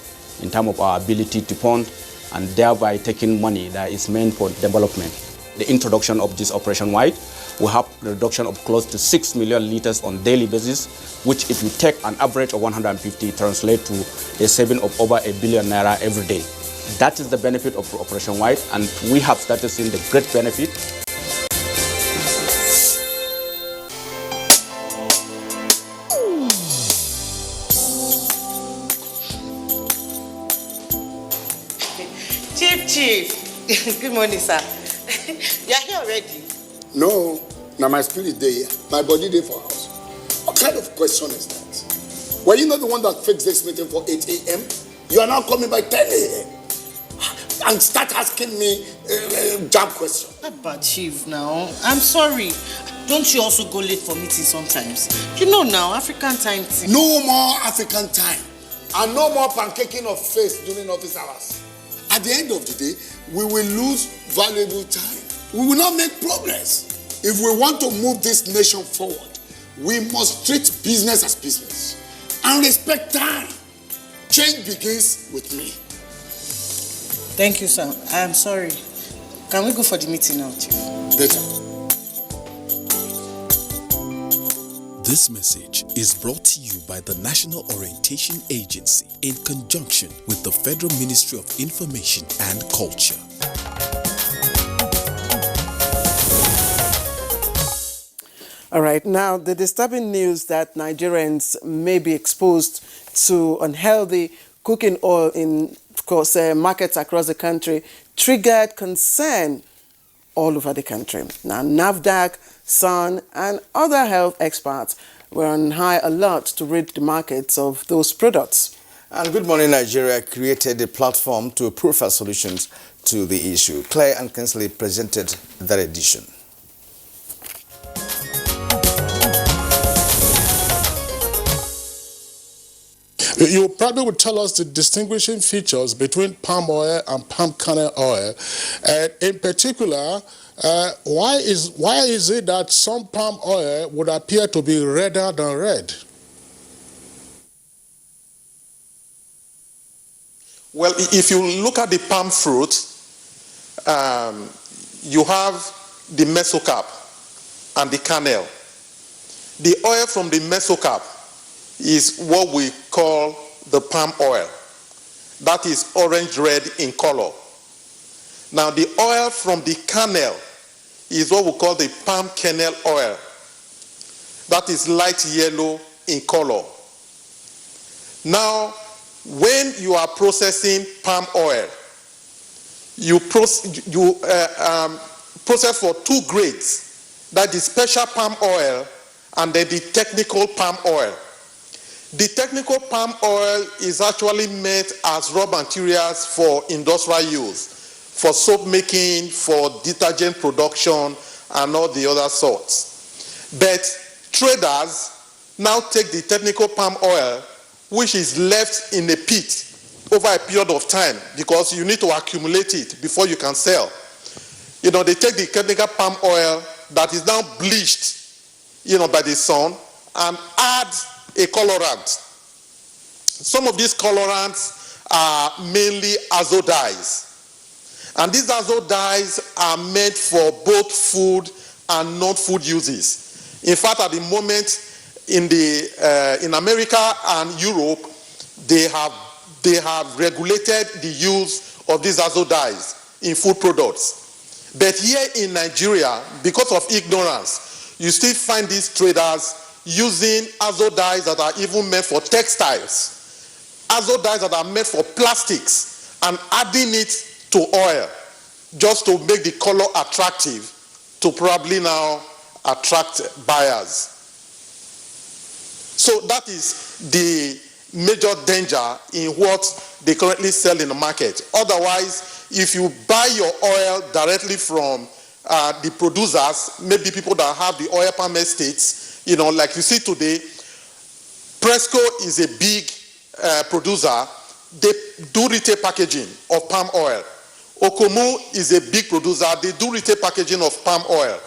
in terms of our ability to fund, and thereby taking money that is meant for development. The introduction of this Operation White will have a reduction of close to 6 million liters on a daily basis, which if you take an average of 150, translates to a saving of over 1 billion naira every day. That is the benefit of Operation White, and we have started seeing the great benefit. Chief, good morning, sir. You are here already? No, now my spirit day here. My body day for house. What kind of question is that? Were you not the one that fixed this meeting for 8 a.m.? You are now coming by 10 a.m. and start asking me jab question. But Chief, now, I'm sorry. Don't you also go late for meetings sometimes? You know now, African time thing. No more African time. And no more pancaking of face during office hours. At the end of the day, we will lose valuable time. We will not make progress. If we want to move this nation forward, we must treat business as business and respect time. Change begins with me. Thank you, sir. I am sorry. Can we go for the meeting now, Chief? Later. This message is brought to you by the National Orientation Agency in conjunction with the Federal Ministry of Information and Culture. All right, now the disturbing news that Nigerians may be exposed to unhealthy cooking oil in, of course, markets across the country triggered concern all over the country. Now, NAFDAC, SUN, and other health experts were on high alert to rid the markets of those products. And Good Morning Nigeria created a platform to profile solutions to the issue. Claire and Kinsley presented that edition. You probably would tell us the distinguishing features between palm oil and palm kernel oil, and in particular, why is it that some palm oil would appear to be redder than red? Well, if you look at the palm fruit, you have the mesocarp and the kernel. The oil from the mesocarp is what we call the palm oil. That is orange-red in color. Now, the oil from the kernel is what we call the palm kernel oil. That is light yellow in color. Now, when you are processing palm oil, you process for two grades. That is special palm oil and then the technical palm oil. The technical palm oil is actually made as raw materials for industrial use, for soap making, for detergent production, and all the other sorts. But traders now take the technical palm oil, which is left in a pit over a period of time, because you need to accumulate it before you can sell. You know, they take the technical palm oil that is now bleached, you know, by the sun, and add a colorant. Some of these colorants are mainly azo dyes. And these azo dyes are meant for both food and non-food uses. In fact, at the moment, in America and Europe, they have regulated the use of these azo dyes in food products. But here in Nigeria, because of ignorance, you still find these traders using azo dyes that are even meant for textiles, azo dyes that are meant for plastics, and adding it to oil just to make the color attractive to probably now attract buyers. So that is the major danger in what they currently sell in the market. Otherwise, if you buy your oil directly from the producers, maybe people that have the oil palm estates, you know, like you see today, Presco is a big producer. They do retail packaging of palm oil. Okomu is a big producer. They do retail packaging of palm oil.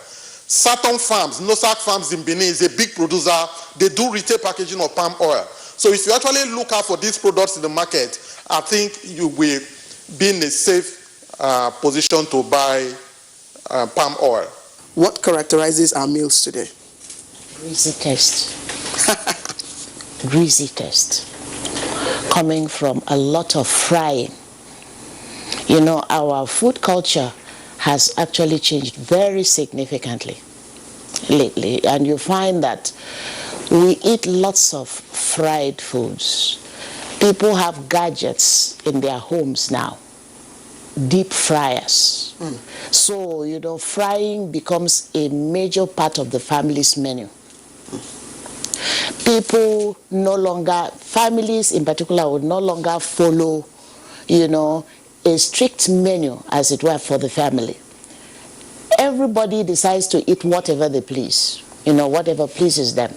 Saturn Farms, Nosak Farms in Benin is a big producer. They do retail packaging of palm oil. So if you actually look out for these products in the market, I think you will be in a safe position to buy palm oil. What characterizes our meals today? Greasy taste. Greasy taste. Coming from a lot of frying. You know, our food culture has actually changed very significantly lately, and you find that we eat lots of fried foods. People have gadgets in their homes now, deep fryers. So, you know, frying becomes a major part of the family's menu. People no longer, families in particular, would no longer follow, you know, a strict menu, as it were, for the family. Everybody decides to eat whatever they please, you know, whatever pleases them.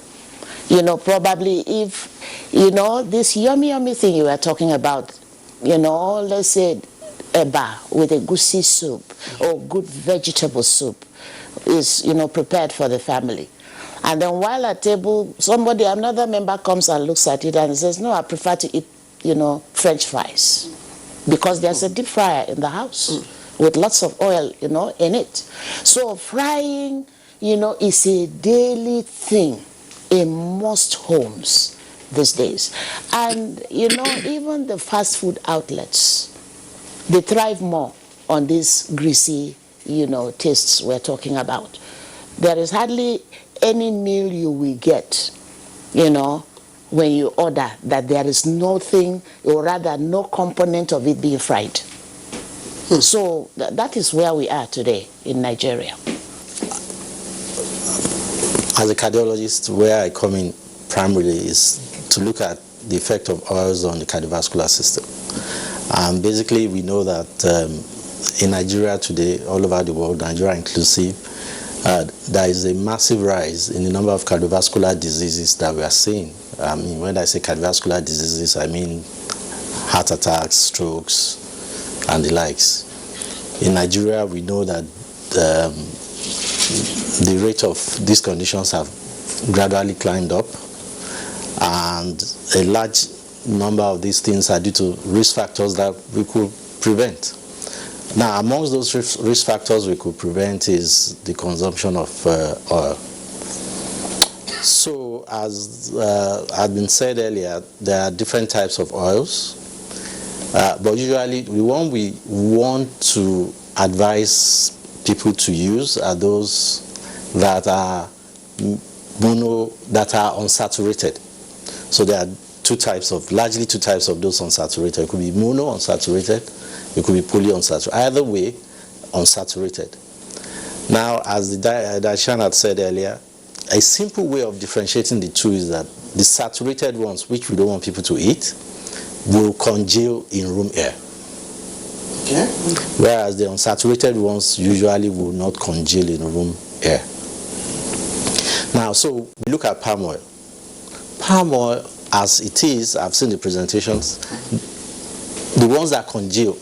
You know, probably if, you know, this yummy thing you were talking about, you know, let's say eba with a goosey soup or good vegetable soup is, you know, prepared for the family. And then while at table, somebody, another member comes and looks at it and says, no, I prefer to eat, you know, French fries. Because there's a deep fryer in the house with lots of oil, you know, in it. So frying, you know, is a daily thing in most homes these days. And, you know, even the fast food outlets, they thrive more on these greasy, you know, tastes we're talking about. There is hardly any meal you will get, you know, when you order that there is nothing, or rather no component of it being fried. So that is where we are today in Nigeria. As a cardiologist, where I come in primarily is to look at the effect of oils on the cardiovascular system. Basically, we know that in Nigeria today, all over the world, Nigeria inclusive, there is a massive rise in the number of cardiovascular diseases that we are seeing. I mean, when I say cardiovascular diseases, I mean heart attacks, strokes, and the likes. In Nigeria, we know that the rate of these conditions have gradually climbed up, and a large number of these things are due to risk factors that we could prevent. Now, amongst those risk factors we could prevent is the consumption of oil. So, as had been said earlier, there are different types of oils, but usually the one we want to advise people to use are those that are unsaturated. So there are largely two types of those unsaturated. It could be monounsaturated, it could be polyunsaturated. Either way, unsaturated. Now, as the dietitian had said earlier, a simple way of differentiating the two is that the saturated ones, which we don't want people to eat, will congeal in room air. Okay. Whereas the unsaturated ones usually will not congeal in room air. Now, so we look at palm oil. Palm oil, as it is, I've seen the presentations, the ones that congeal,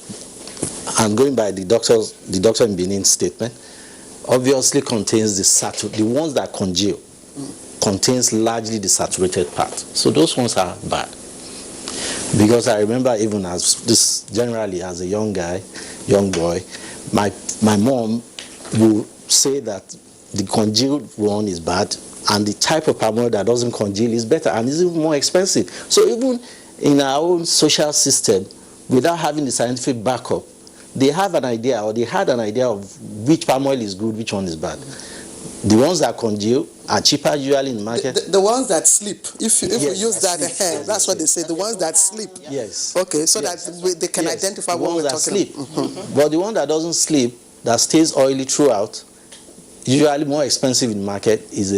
and going by the doctor in Benin's statement, obviously contains the ones that congeal contains largely the saturated part. So those ones are bad. Because I remember even generally as a young boy, my mom would say that the congealed one is bad and the type of palm oil that doesn't congeal is better and is even more expensive. So even in our own social system, without having the scientific backup, they have an idea, or they had an idea of which palm oil is good, which one is bad. The ones that congeal are cheaper usually in the market. The ones that sleep, if Yes, you use that sleep. that's what they say, the ones that sleep. Yes. Okay, so Yes. that they can identify the what ones we're that talking sleep. about. But the one that doesn't sleep, that stays oily throughout, usually more expensive in the market, is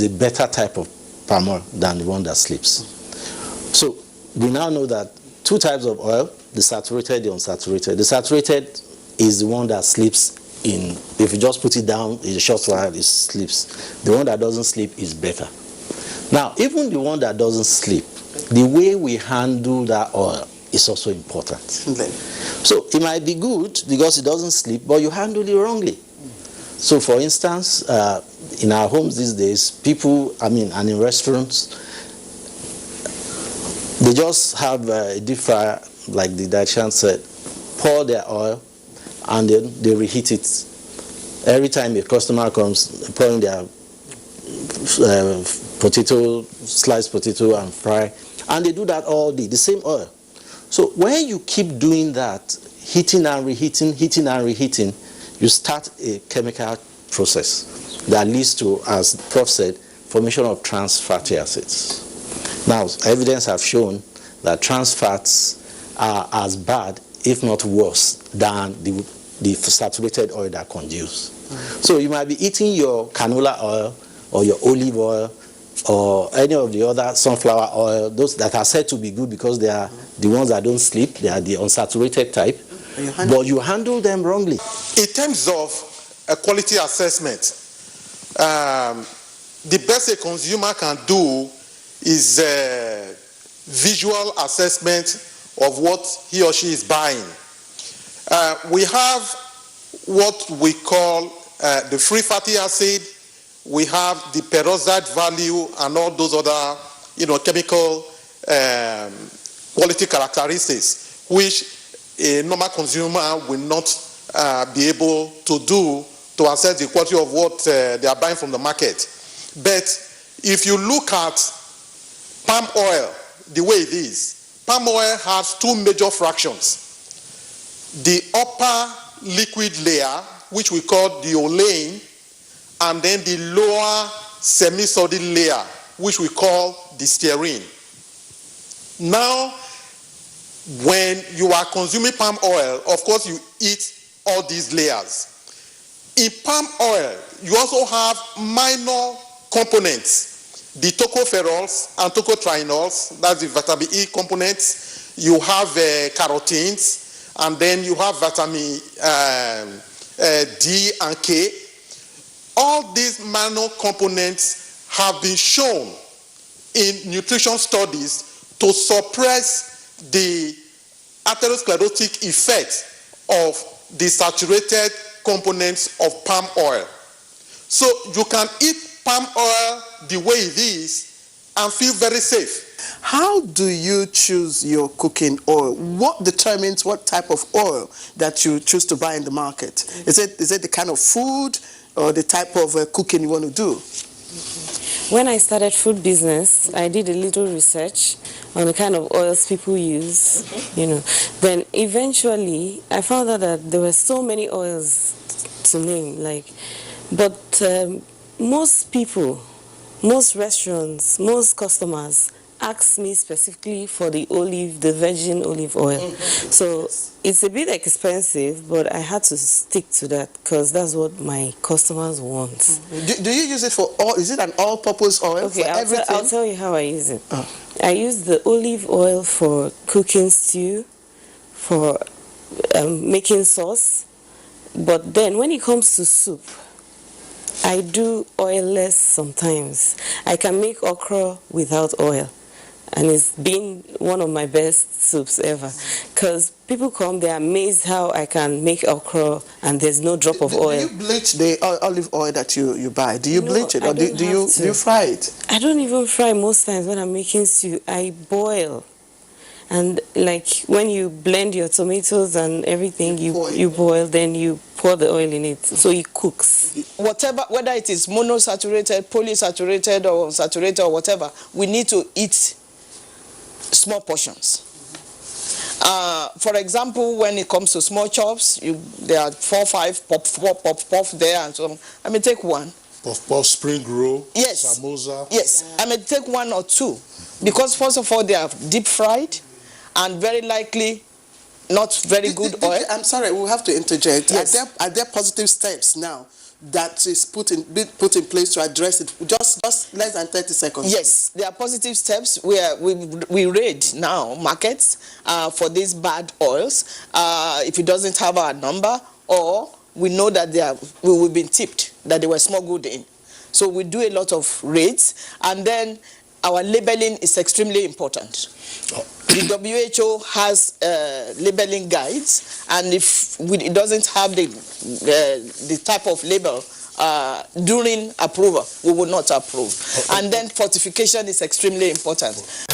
a better type of palm oil than the one that sleeps. So we now know that two types of oil, the saturated, the unsaturated. The saturated is the one that sleeps in, if you just put it down in a short while, it sleeps. The one that doesn't sleep is better. Now, even the one that doesn't sleep, the way we handle that oil is also important. So it might be good because it doesn't sleep, but you handle it wrongly. So for instance, in our homes these days, people, and in restaurants, they just have a deep fryer, like the dietitian said, pour their oil, and then they reheat it. Every time a customer comes, pouring their potato, sliced potato and fry, and they do that all day, the same oil. So when you keep doing that, heating and reheating, you start a chemical process that leads to, as Prof said, formation of trans fatty acids. Now, evidence have shown that trans fats are as bad, if not worse, than the saturated oil that congeals. So you might be eating your canola oil or your olive oil or any of the other sunflower oil, those that are said to be good because they are the ones that don't sleep, they are the unsaturated type, but you handle them wrongly. In terms of a quality assessment, the best a consumer can do is a visual assessment of what he or she is buying. We have what we call the free fatty acid, we have the peroxide value and all those other chemical quality characteristics which a normal consumer will not be able to do to assess the quality of what they are buying from the market. But if you look at palm oil the way it is, palm oil has two major fractions. The upper liquid layer, which we call the olein, and then the lower semi-solid layer, which we call the stearine. Now, when you are consuming palm oil, of course you eat all these layers. In palm oil, you also have minor components, the tocopherols and tocotrienols, that's the vitamin E components. You have carotenes, and then you have vitamin D and K. All these minor components have been shown in nutrition studies to suppress the atherosclerotic effect of the saturated components of palm oil. So you can eat palm oil the way it is and feel very safe. How do you choose your cooking oil? What determines what type of oil that you choose to buy in the market? Is it the kind of food or the type of cooking you want to do? When I started food business, I did a little research on the kind of oils people use, Then eventually, I found out that there were so many oils to name, but most people, most restaurants, most customers ask me specifically for the virgin olive oil. So it's a bit expensive, but I had to stick to that because that's what my customers want. Do you use it for all? Is it an all-purpose oil for everything? I'll tell you how I use it. I use the olive oil for cooking stew, for making sauce, but then when it comes to soup, I do oilless sometimes. I can make okra without oil. And it's been one of my best soups ever. Because people come, they're amazed how I can make okra and there's no drop of oil. Do you bleach the olive oil that you buy? Do you bleach it or do you fry it? I don't even fry most times when I'm making stew. I boil. And like when you blend your tomatoes and everything, you boil, then you pour the oil in it, so it cooks. Whatever, whether it is monosaturated, polysaturated, or saturated, or whatever, we need to eat small portions. For example, when it comes to small chops, there are 4 or 5 puff there, and so on. I may take one. Puff, spring roll, yes, samosa. Yes, I may take 1 or 2, because first of all they are deep fried, and very likely not very good oil. I'm sorry, we have to interject. Yes. Are there positive steps now that is put in place to address it? Just less than 30 seconds. Yes, there are positive steps where we raid now markets for these bad oils. If it doesn't have our number, or we know that we've been tipped that they were smuggled in. So we do a lot of raids, and then our labeling is extremely important. The WHO has labeling guides, and if it doesn't have the type of label during approval, we will not approve. And then fortification is extremely important.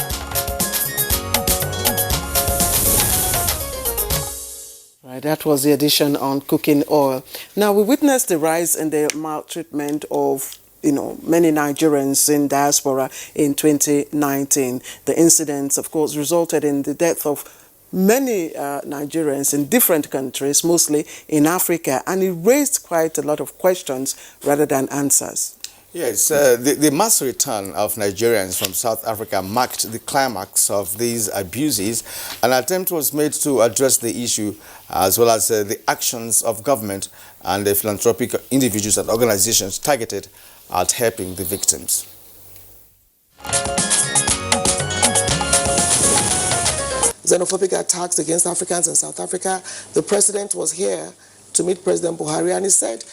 Right, that was the edition on cooking oil. Now, we witnessed the rise in the maltreatment of many Nigerians in diaspora in 2019. The incidents, of course, resulted in the death of many Nigerians in different countries, mostly in Africa, and it raised quite a lot of questions rather than answers. Yes, the mass return of Nigerians from South Africa marked the climax of these abuses. An attempt was made to address the issue, as well as the actions of government and the philanthropic individuals and organizations targeted at helping the victims. Xenophobic attacks against Africans in South Africa. The president was here to meet President Buhari, and he said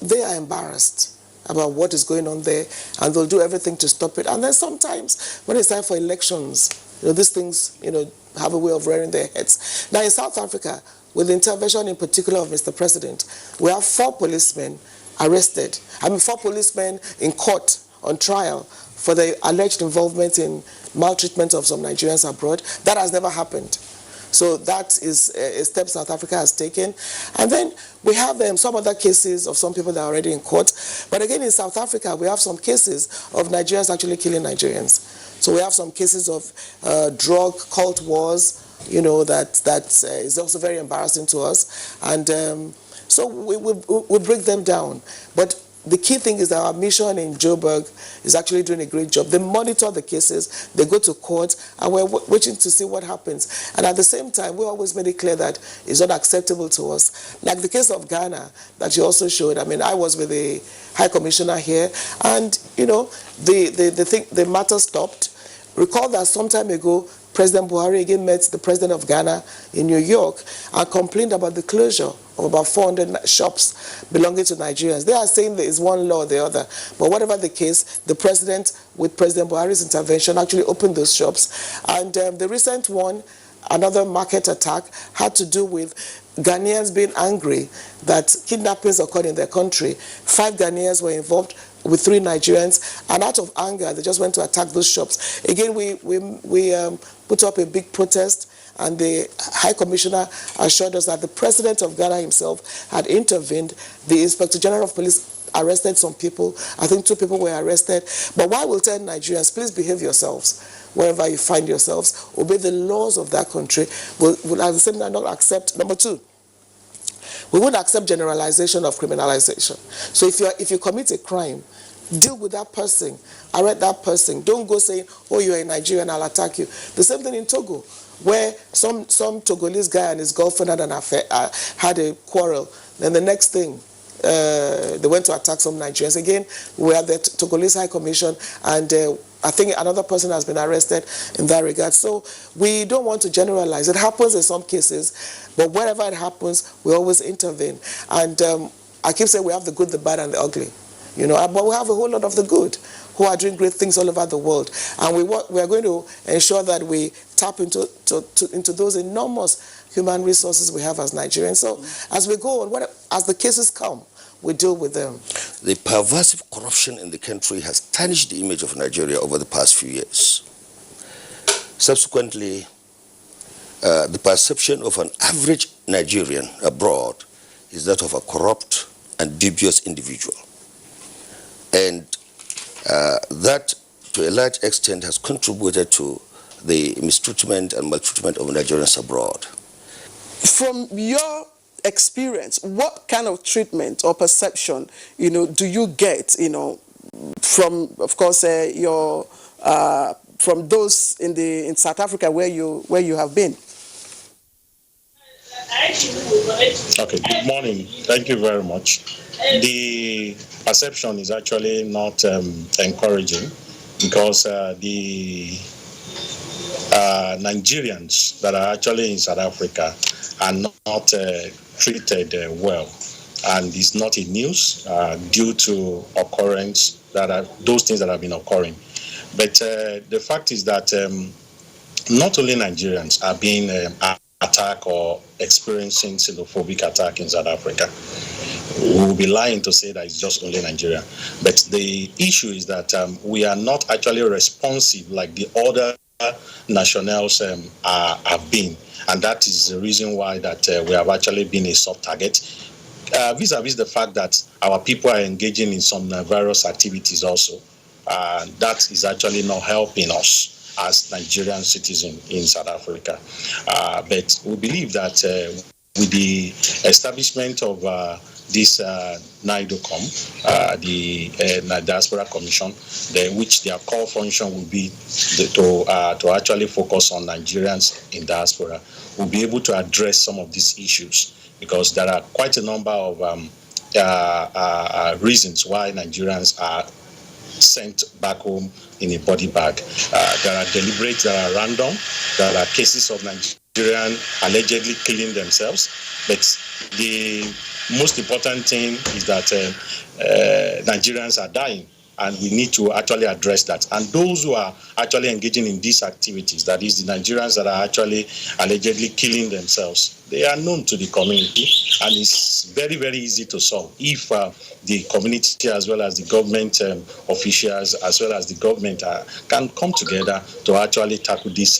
they are embarrassed about what is going on there, and they'll do everything to stop it. And then sometimes, when it's time for elections, these things, have a way of rearing their heads. Now, in South Africa, with the intervention in particular of Mr. President, we have 4 policemen arrested. 4 policemen in court on trial for the alleged involvement in maltreatment of some Nigerians abroad. That has never happened. So that is a step South Africa has taken. And then we have some other cases of some people that are already in court. But again, in South Africa, we have some cases of Nigerians actually killing Nigerians. So we have some cases of drug cult wars, that is also very embarrassing to us. And so we break them down. But the key thing is that our mission in Joburg is actually doing a great job. They monitor the cases, they go to court, and we're waiting to see what happens. And at the same time, we always made it clear that it's not acceptable to us. Like the case of Ghana that you also showed. I was with the High Commissioner here, and the matter stopped. Recall that some time ago, President Buhari again met the president of Ghana in New York and complained about the closure of about 400 shops belonging to Nigerians. They are saying there is one law or the other. But whatever the case, the president, with President Buhari's intervention, actually opened those shops. And the recent one, another market attack, had to do with Ghanaians being angry that kidnappings occurred in their country. 5 Ghanaians were involved with 3 Nigerians, and out of anger, they just went to attack those shops. Again, we put up a big protest, and the High Commissioner assured us that the President of Ghana himself had intervened. The Inspector General of Police arrested some people. I think 2 people were arrested. But why we'll tell Nigerians, please behave yourselves wherever you find yourselves. Obey the laws of that country. We'll at the same time not accept. Number 2, we won't accept generalization of criminalization. So if you commit a crime, deal with that person, arrest that person. Don't go saying, oh, you're a Nigerian, I'll attack you. The same thing in Togo, where some Togolese guy and his girlfriend had an affair, had a quarrel. Then the next thing, they went to attack some Nigerians. Again, we have the Togolese High Commission, and I think another person has been arrested in that regard. So we don't want to generalize. It happens in some cases, but wherever it happens, we always intervene. And I keep saying we have the good, the bad, and the ugly. you know, but we have a whole lot of the good who are doing great things all over the world. And we are going to ensure that we tap into those enormous human resources we have as Nigerians. So as we go on, as the cases come, we deal with them. The pervasive corruption in the country has tarnished the image of Nigeria over the past few years. Subsequently, the perception of an average Nigerian abroad is that of a corrupt and dubious individual. And that, to a large extent, has contributed to the mistreatment and maltreatment of Nigerians abroad. From your experience, what kind of treatment or perception, you know, do you get, you know, from, of course, from those in South Africa where you have been? Okay, good morning. Thank you very much. The perception is actually not encouraging, because the Nigerians that are actually in South Africa are not treated well, and it's not in news due to occurrence that are those things that have been occurring. But the fact is that not only Nigerians are being attacked or experiencing xenophobic attack in South Africa. We will be lying to say that it's just only Nigeria. But the issue is that we are not actually responsive like the other nationals have been. And that is the reason why that we have actually been a soft target. Vis-a-vis the fact that our people are engaging in some various activities also. That is actually not helping us as Nigerian citizens in South Africa. But we believe that with the establishment of this NIDOCOM, the Diaspora Commission, which their core function will be to actually focus on Nigerians in diaspora, we'll be able to address some of these issues, because there are quite a number of reasons why Nigerians are sent back home in a body bag. There are deliberate, there are random, there are cases of Nigerians allegedly killing themselves. But the most important thing is that Nigerians are dying, and we need to actually address that. And those who are actually engaging in these activities, that is the Nigerians that are actually allegedly killing themselves, they are known to the community, and it's very, very easy to solve if the community as well as the government officials as well as the government can come together to actually tackle this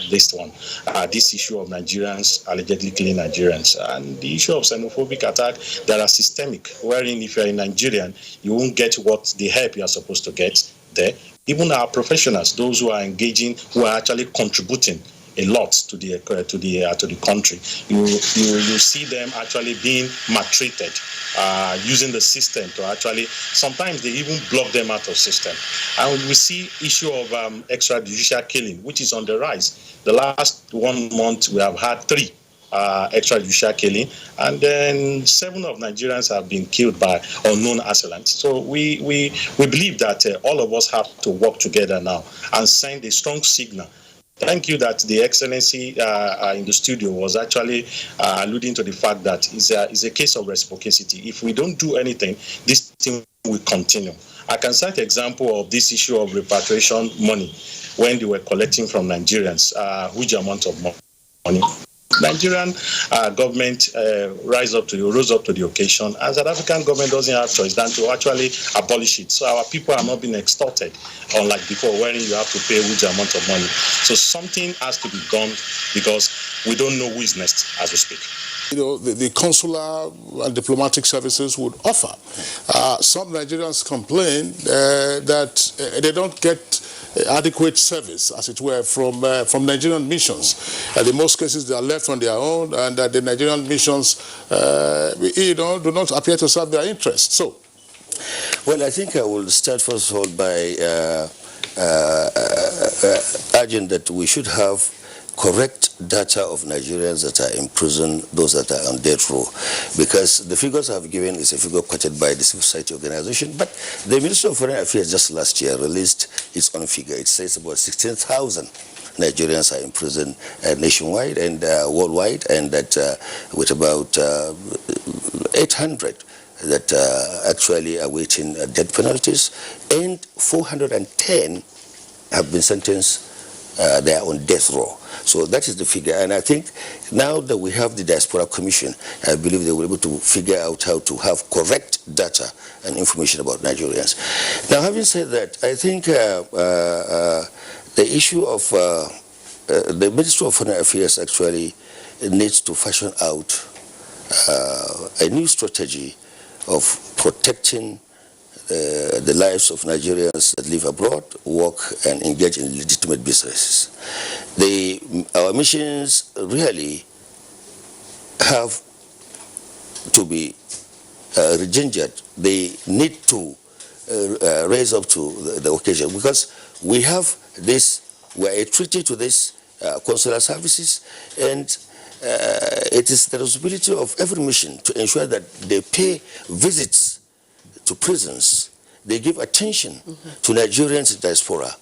this issue of Nigerians allegedly killing Nigerians. And the issue of xenophobic attack, they are systemic, wherein if you're a Nigerian, you won't get what the help you are supposed to get there. Even our professionals, those who are engaging, who are actually contributing a lot to the country, you see them actually being maltreated, using the system to actually, sometimes they even block them out of system. And we see issue of extrajudicial killing, which is on the rise. The last 1 month we have had 3 extrajudicial killing, and then 7 of Nigerians have been killed by unknown assailants. So we believe that all of us have to work together now and send a strong signal. Thank you that the Excellency in the studio was actually alluding to the fact that it's a case of reciprocity. If we don't do anything, this thing will continue. I can cite an example of this issue of repatriation money when they were collecting from Nigerians, huge amount of money. Nigerian government rose up to the occasion, and South African government doesn't have choice than to actually abolish it. So our people are not being extorted, unlike before, wherein you have to pay a huge amount of money. So something has to be done, because we don't know who is next as we speak. You know, the consular and diplomatic services would offer. Some Nigerians complain that they don't get adequate service, as it were, from Nigerian missions. In most cases, they are left on their own, and the Nigerian missions, do not appear to serve their interests. So, well, I think I will start first of all by urging that we should have correct data of Nigerians that are in prison, those that are on death row, because the figures I've given is a figure quoted by the civil society organization, but the Ministry of Foreign Affairs just last year released its own figure. It says about 16,000 Nigerians are in prison nationwide and worldwide, and that with about 800 that are actually awaiting death penalties, and 410 have been sentenced. They are on death row. So that is the figure. And I think now that we have the Diaspora Commission, I believe they will be able to figure out how to have correct data and information about Nigerians. Now, having said that, I think the issue of the Ministry of Foreign Affairs actually needs to fashion out a new strategy of protecting the lives of Nigerians that live abroad, work, and engage in legitimate businesses. Our missions really have to be regingered. They need to raise up to the occasion, because we have this, we're a treaty to this consular services, and it is the responsibility of every mission to ensure that they pay visits to prisons, they give attention to Nigerians in diaspora,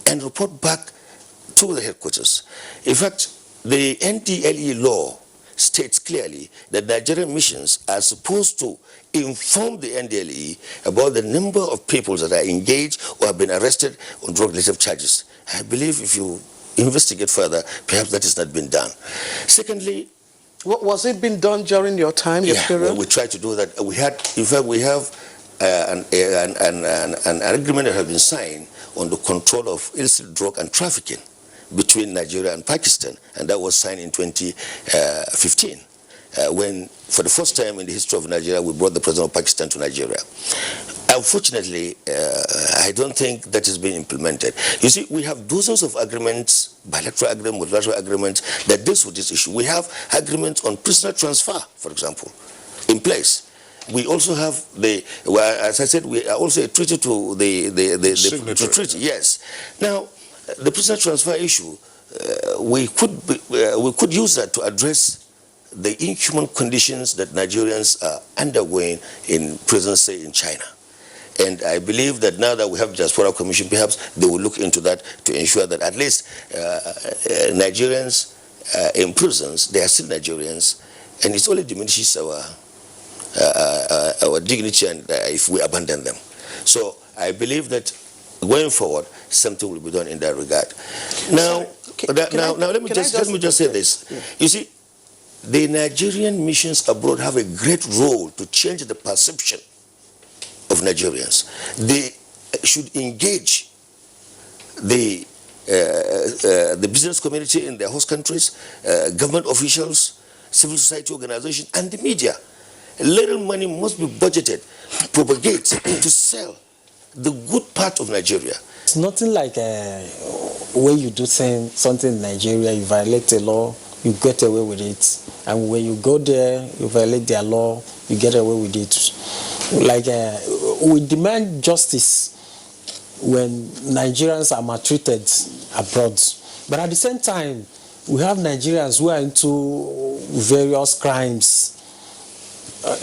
and report back to the headquarters. In fact, the NDLE law states clearly that Nigerian missions are supposed to inform the NDLE about the number of people that are engaged or have been arrested on drug-related charges. I believe if you investigate further, perhaps that has not been done. Secondly, what was it been done during your time, your period? Well, we tried to do that. We had, in fact, we have an agreement that has been signed on the control of illicit drug and trafficking between Nigeria and Pakistan, and that was signed in 2015, when, for the first time in the history of Nigeria, we brought the president of Pakistan to Nigeria. Unfortunately, I don't think that is being implemented. You see, we have dozens of agreements, bilateral agreements, multilateral agreements that deal with this issue. We have agreements on prisoner transfer, for example, in place. We also have as I said, we are also a treaty to the treaty. Yes. Now, the prisoner transfer issue, we could use that to address the inhuman conditions that Nigerians are undergoing in prisons, say in China. And I believe that now that we have the Diaspora Commission, perhaps they will look into that to ensure that at least Nigerians in prisons, they are still Nigerians, and it only diminishes our dignity and if we abandon them. So I believe that going forward, something will be done in that regard. Now, let me just say this. Yeah. You see, the Nigerian missions abroad have a great role to change the perception of Nigerians. They should engage the business community in their host countries, government officials, civil society organizations, and the media. Little money must be budgeted to propagate, to sell the good part of Nigeria. It's nothing like when you do something in Nigeria, you violate the law, you get away with it. And when you go there, you violate their law, you get away with it. Like, we demand justice when Nigerians are maltreated abroad. But at the same time, we have Nigerians who are into various crimes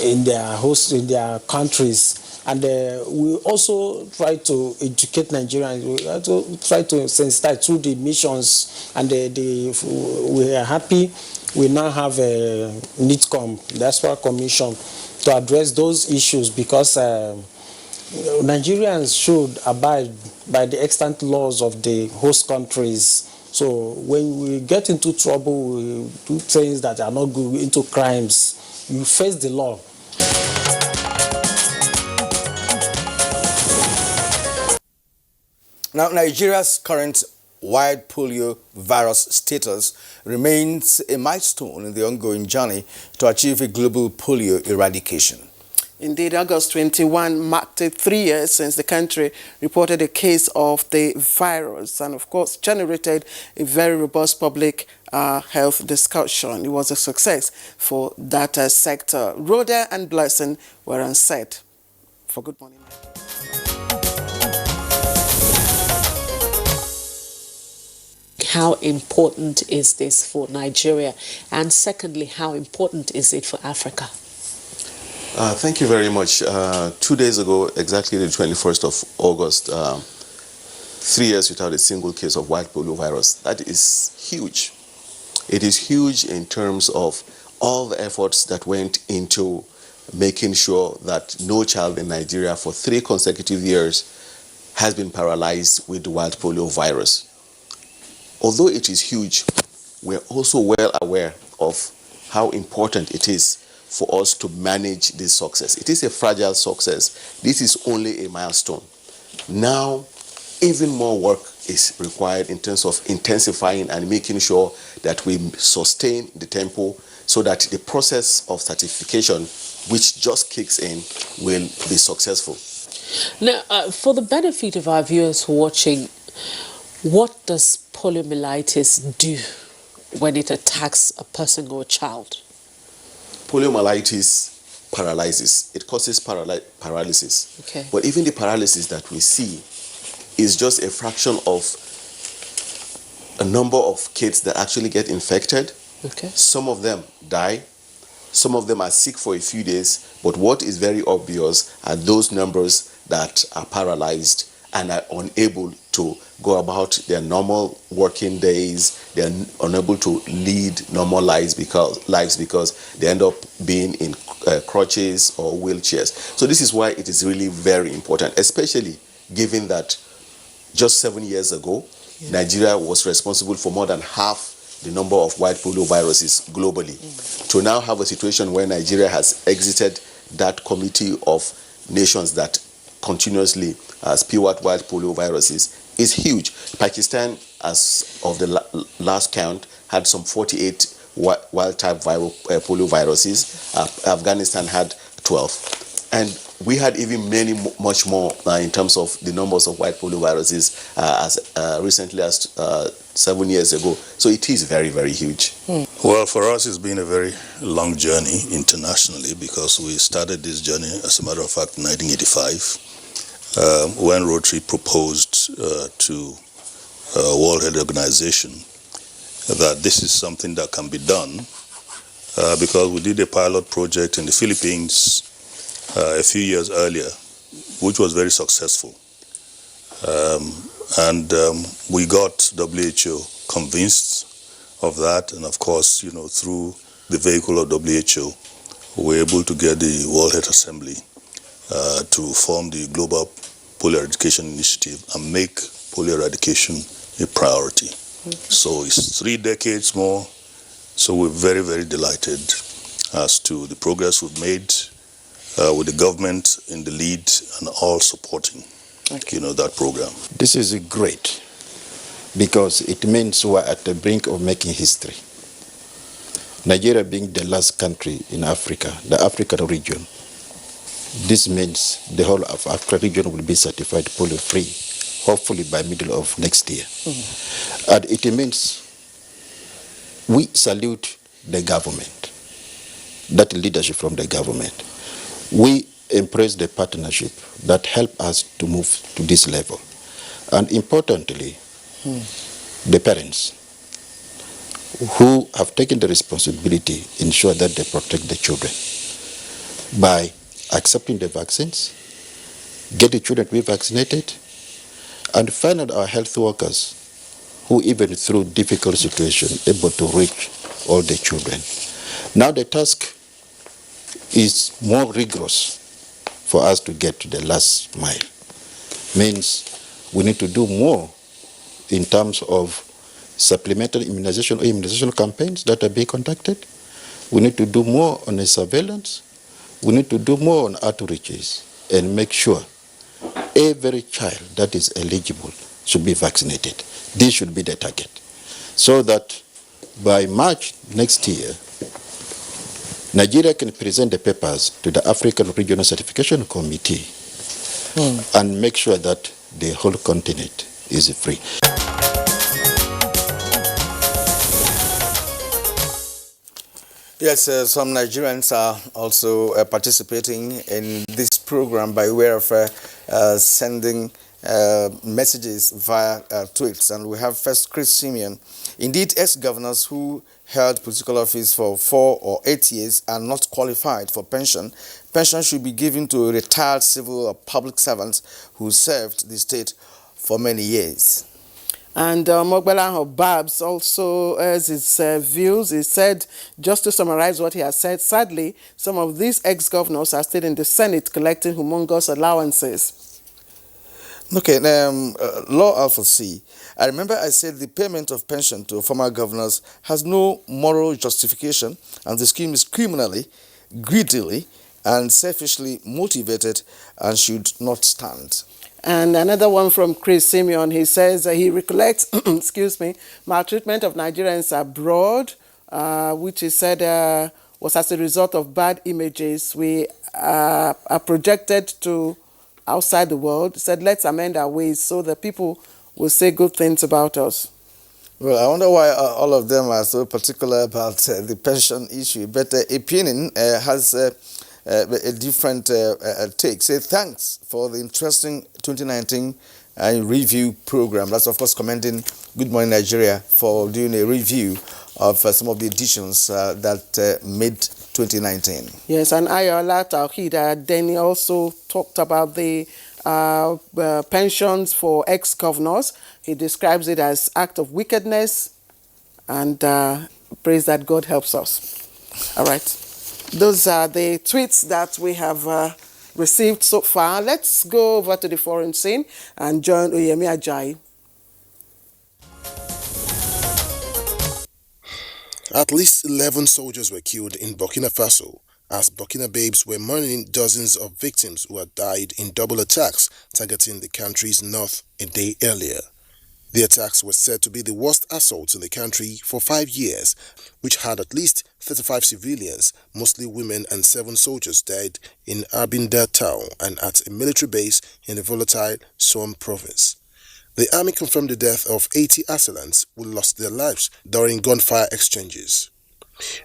in their countries. And we also try to educate Nigerians. We also try to sensitize through the missions, and we are happy we now have a NITCOM, Diaspora Commission, to address those issues, because Nigerians should abide by the extant laws of the host countries. So when we get into trouble, we do things that are not good, into crimes, you face the law. Now, Nigeria's current wild polio virus status remains a milestone in the ongoing journey to achieve a global polio eradication. Indeed, August 21 marked 3 years since the country reported a case of the virus, and of course generated a very robust public health discussion. It was a success for that sector. Rhoda and Blessing were on set for Good Morning. How important is this for Nigeria? And secondly, how important is it for Africa? Thank you very much. 2 days ago, exactly the 21st of August, 3 years without a single case of wild polio virus. That is huge. It is huge in terms of all the efforts that went into making sure that no child in Nigeria for 3 consecutive years has been paralyzed with the wild polio virus. Although it is huge, we're also well aware of how important it is for us to manage this success. It is a fragile success. This is only a milestone. Now, even more work is required in terms of intensifying and making sure that we sustain the tempo so that the process of certification, which just kicks in, will be successful. Now, for the benefit of our viewers watching, what does poliomyelitis do when it attacks a person or a child? Poliomyelitis paralyzes. It causes paralysis. Okay. But even the paralysis that we see is just a fraction of a number of kids that actually get infected. Okay. Some of them die. Some of them are sick for a few days. But what is very obvious are those numbers that are paralyzed and are unable to go about their normal working days. They are unable to lead normal lives because they end up being in crutches or wheelchairs. So this is why it is really very important, especially given that just 7 years ago, Nigeria was responsible for more than half the number of wild polio viruses globally. To now have a situation where Nigeria has exited that committee of nations that continuously spew out wild polio viruses is huge. Pakistan, as of the last count, had some 48 wild-type polio viruses. Afghanistan had 12. And we had even much more in terms of the numbers of wild polio viruses as recently as 7 years ago. So it is very, very huge. Well, for us, it's been a very long journey internationally because we started this journey, as a matter of fact, in 1985. When Rotary proposed to World Health Organization that this is something that can be done because we did a pilot project in the Philippines a few years earlier, which was very successful. We got WHO convinced of that, and of course, through the vehicle of WHO, we were able to get the World Health Assembly to form the Global Polio Eradication Initiative and make polio eradication a priority. So it's 3 decades more. So we're very, very delighted as to the progress we've made with the government in the lead and all supporting, that program. This is great because it means we're at the brink of making history. Nigeria being the last country in Africa, the African region, this means the whole of Africa region will be certified polio-free, hopefully by middle of next year. And it means we salute the government, that leadership from the government. We embrace the partnership that help us to move to this level. And importantly, the parents who have taken the responsibility ensure that they protect the children by accepting the vaccines, get the children to be vaccinated, and finally our health workers who even through difficult situations able to reach all the children. Now the task is more rigorous for us to get to the last mile. Means we need to do more in terms of supplemental immunization or immunization campaigns that are being conducted. We need to do more on the surveillance. We need to do more on outreaches and make sure every child that is eligible should be vaccinated. This should be the target. So that by March next year, Nigeria can present the papers to the African Regional Certification Committee and make sure that the whole continent is free. Yes, some Nigerians are also participating in this program by way of sending messages via tweets. And we have first Chris Simeon. Indeed, ex-governors who held political office for 4 or 8 years are not qualified for pension. Pension should be given to retired civil or public servants who served the state for many years. And Mogbelaho Babs also has his views. He said, just to summarize what he has said, sadly, some of these ex-governors are still in the Senate collecting humongous allowances. Okay, Law Alpha C. I remember I said the payment of pension to former governors has no moral justification, and the scheme is criminally, greedily, and selfishly motivated and should not stand. And another one from Chris Simeon, he says he recollects, excuse me, maltreatment of Nigerians abroad, which he said was as a result of bad images we are projected to outside the world. He said, let's amend our ways so that people will say good things about us. Well, I wonder why all of them are so particular about the pension issue. But Epinin has a different take. Say thanks for the interesting 2019 review program. That's, of course, commending Good Morning Nigeria for doing a review of some of the editions that made 2019. Yes, and Ayola Tawhida then also talked about the pensions for ex-governors. He describes it as act of wickedness and prays that God helps us. All right. Those are the tweets that we have received so far. Let's go over to the foreign scene and join Oyemi Ajayi. At least 11 soldiers were killed in Burkina Faso as Burkina Babes were mourning dozens of victims who had died in double attacks targeting the country's north a day earlier. The attacks were said to be the worst assaults in the country for 5 years, which had at least 35 civilians, mostly women, and 7 soldiers died in Arbinda town and at a military base in the volatile Somme province. The army confirmed the death of 80 assailants who lost their lives during gunfire exchanges.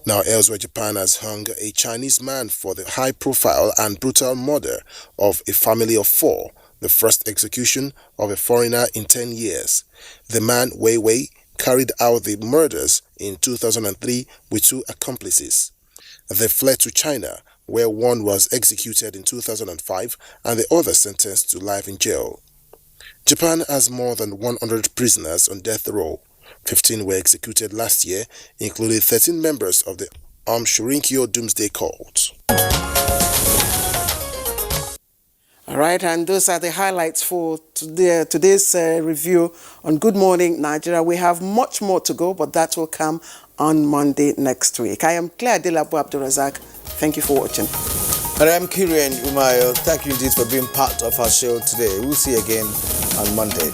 Now elsewhere, Japan has hung a Chinese man for the high-profile and brutal murder of a family of 4, the first execution of a foreigner in 10 years. The man, Wei Wei, carried out the murders in 2003 with 2 accomplices. They fled to China, where one was executed in 2005 and the other sentenced to life in jail. Japan has more than 100 prisoners on death row. 15 were executed last year, including 13 members of the Shurinkyo Doomsday Cult. All right, and those are the highlights for today's review on Good Morning Nigeria. We have much more to go, but that will come on Monday next week. I am Claire Delabu Abdurazak. Thank you for watching. And I'm Kirian Umayo. Thank you indeed for being part of our show today. We'll see you again on Monday.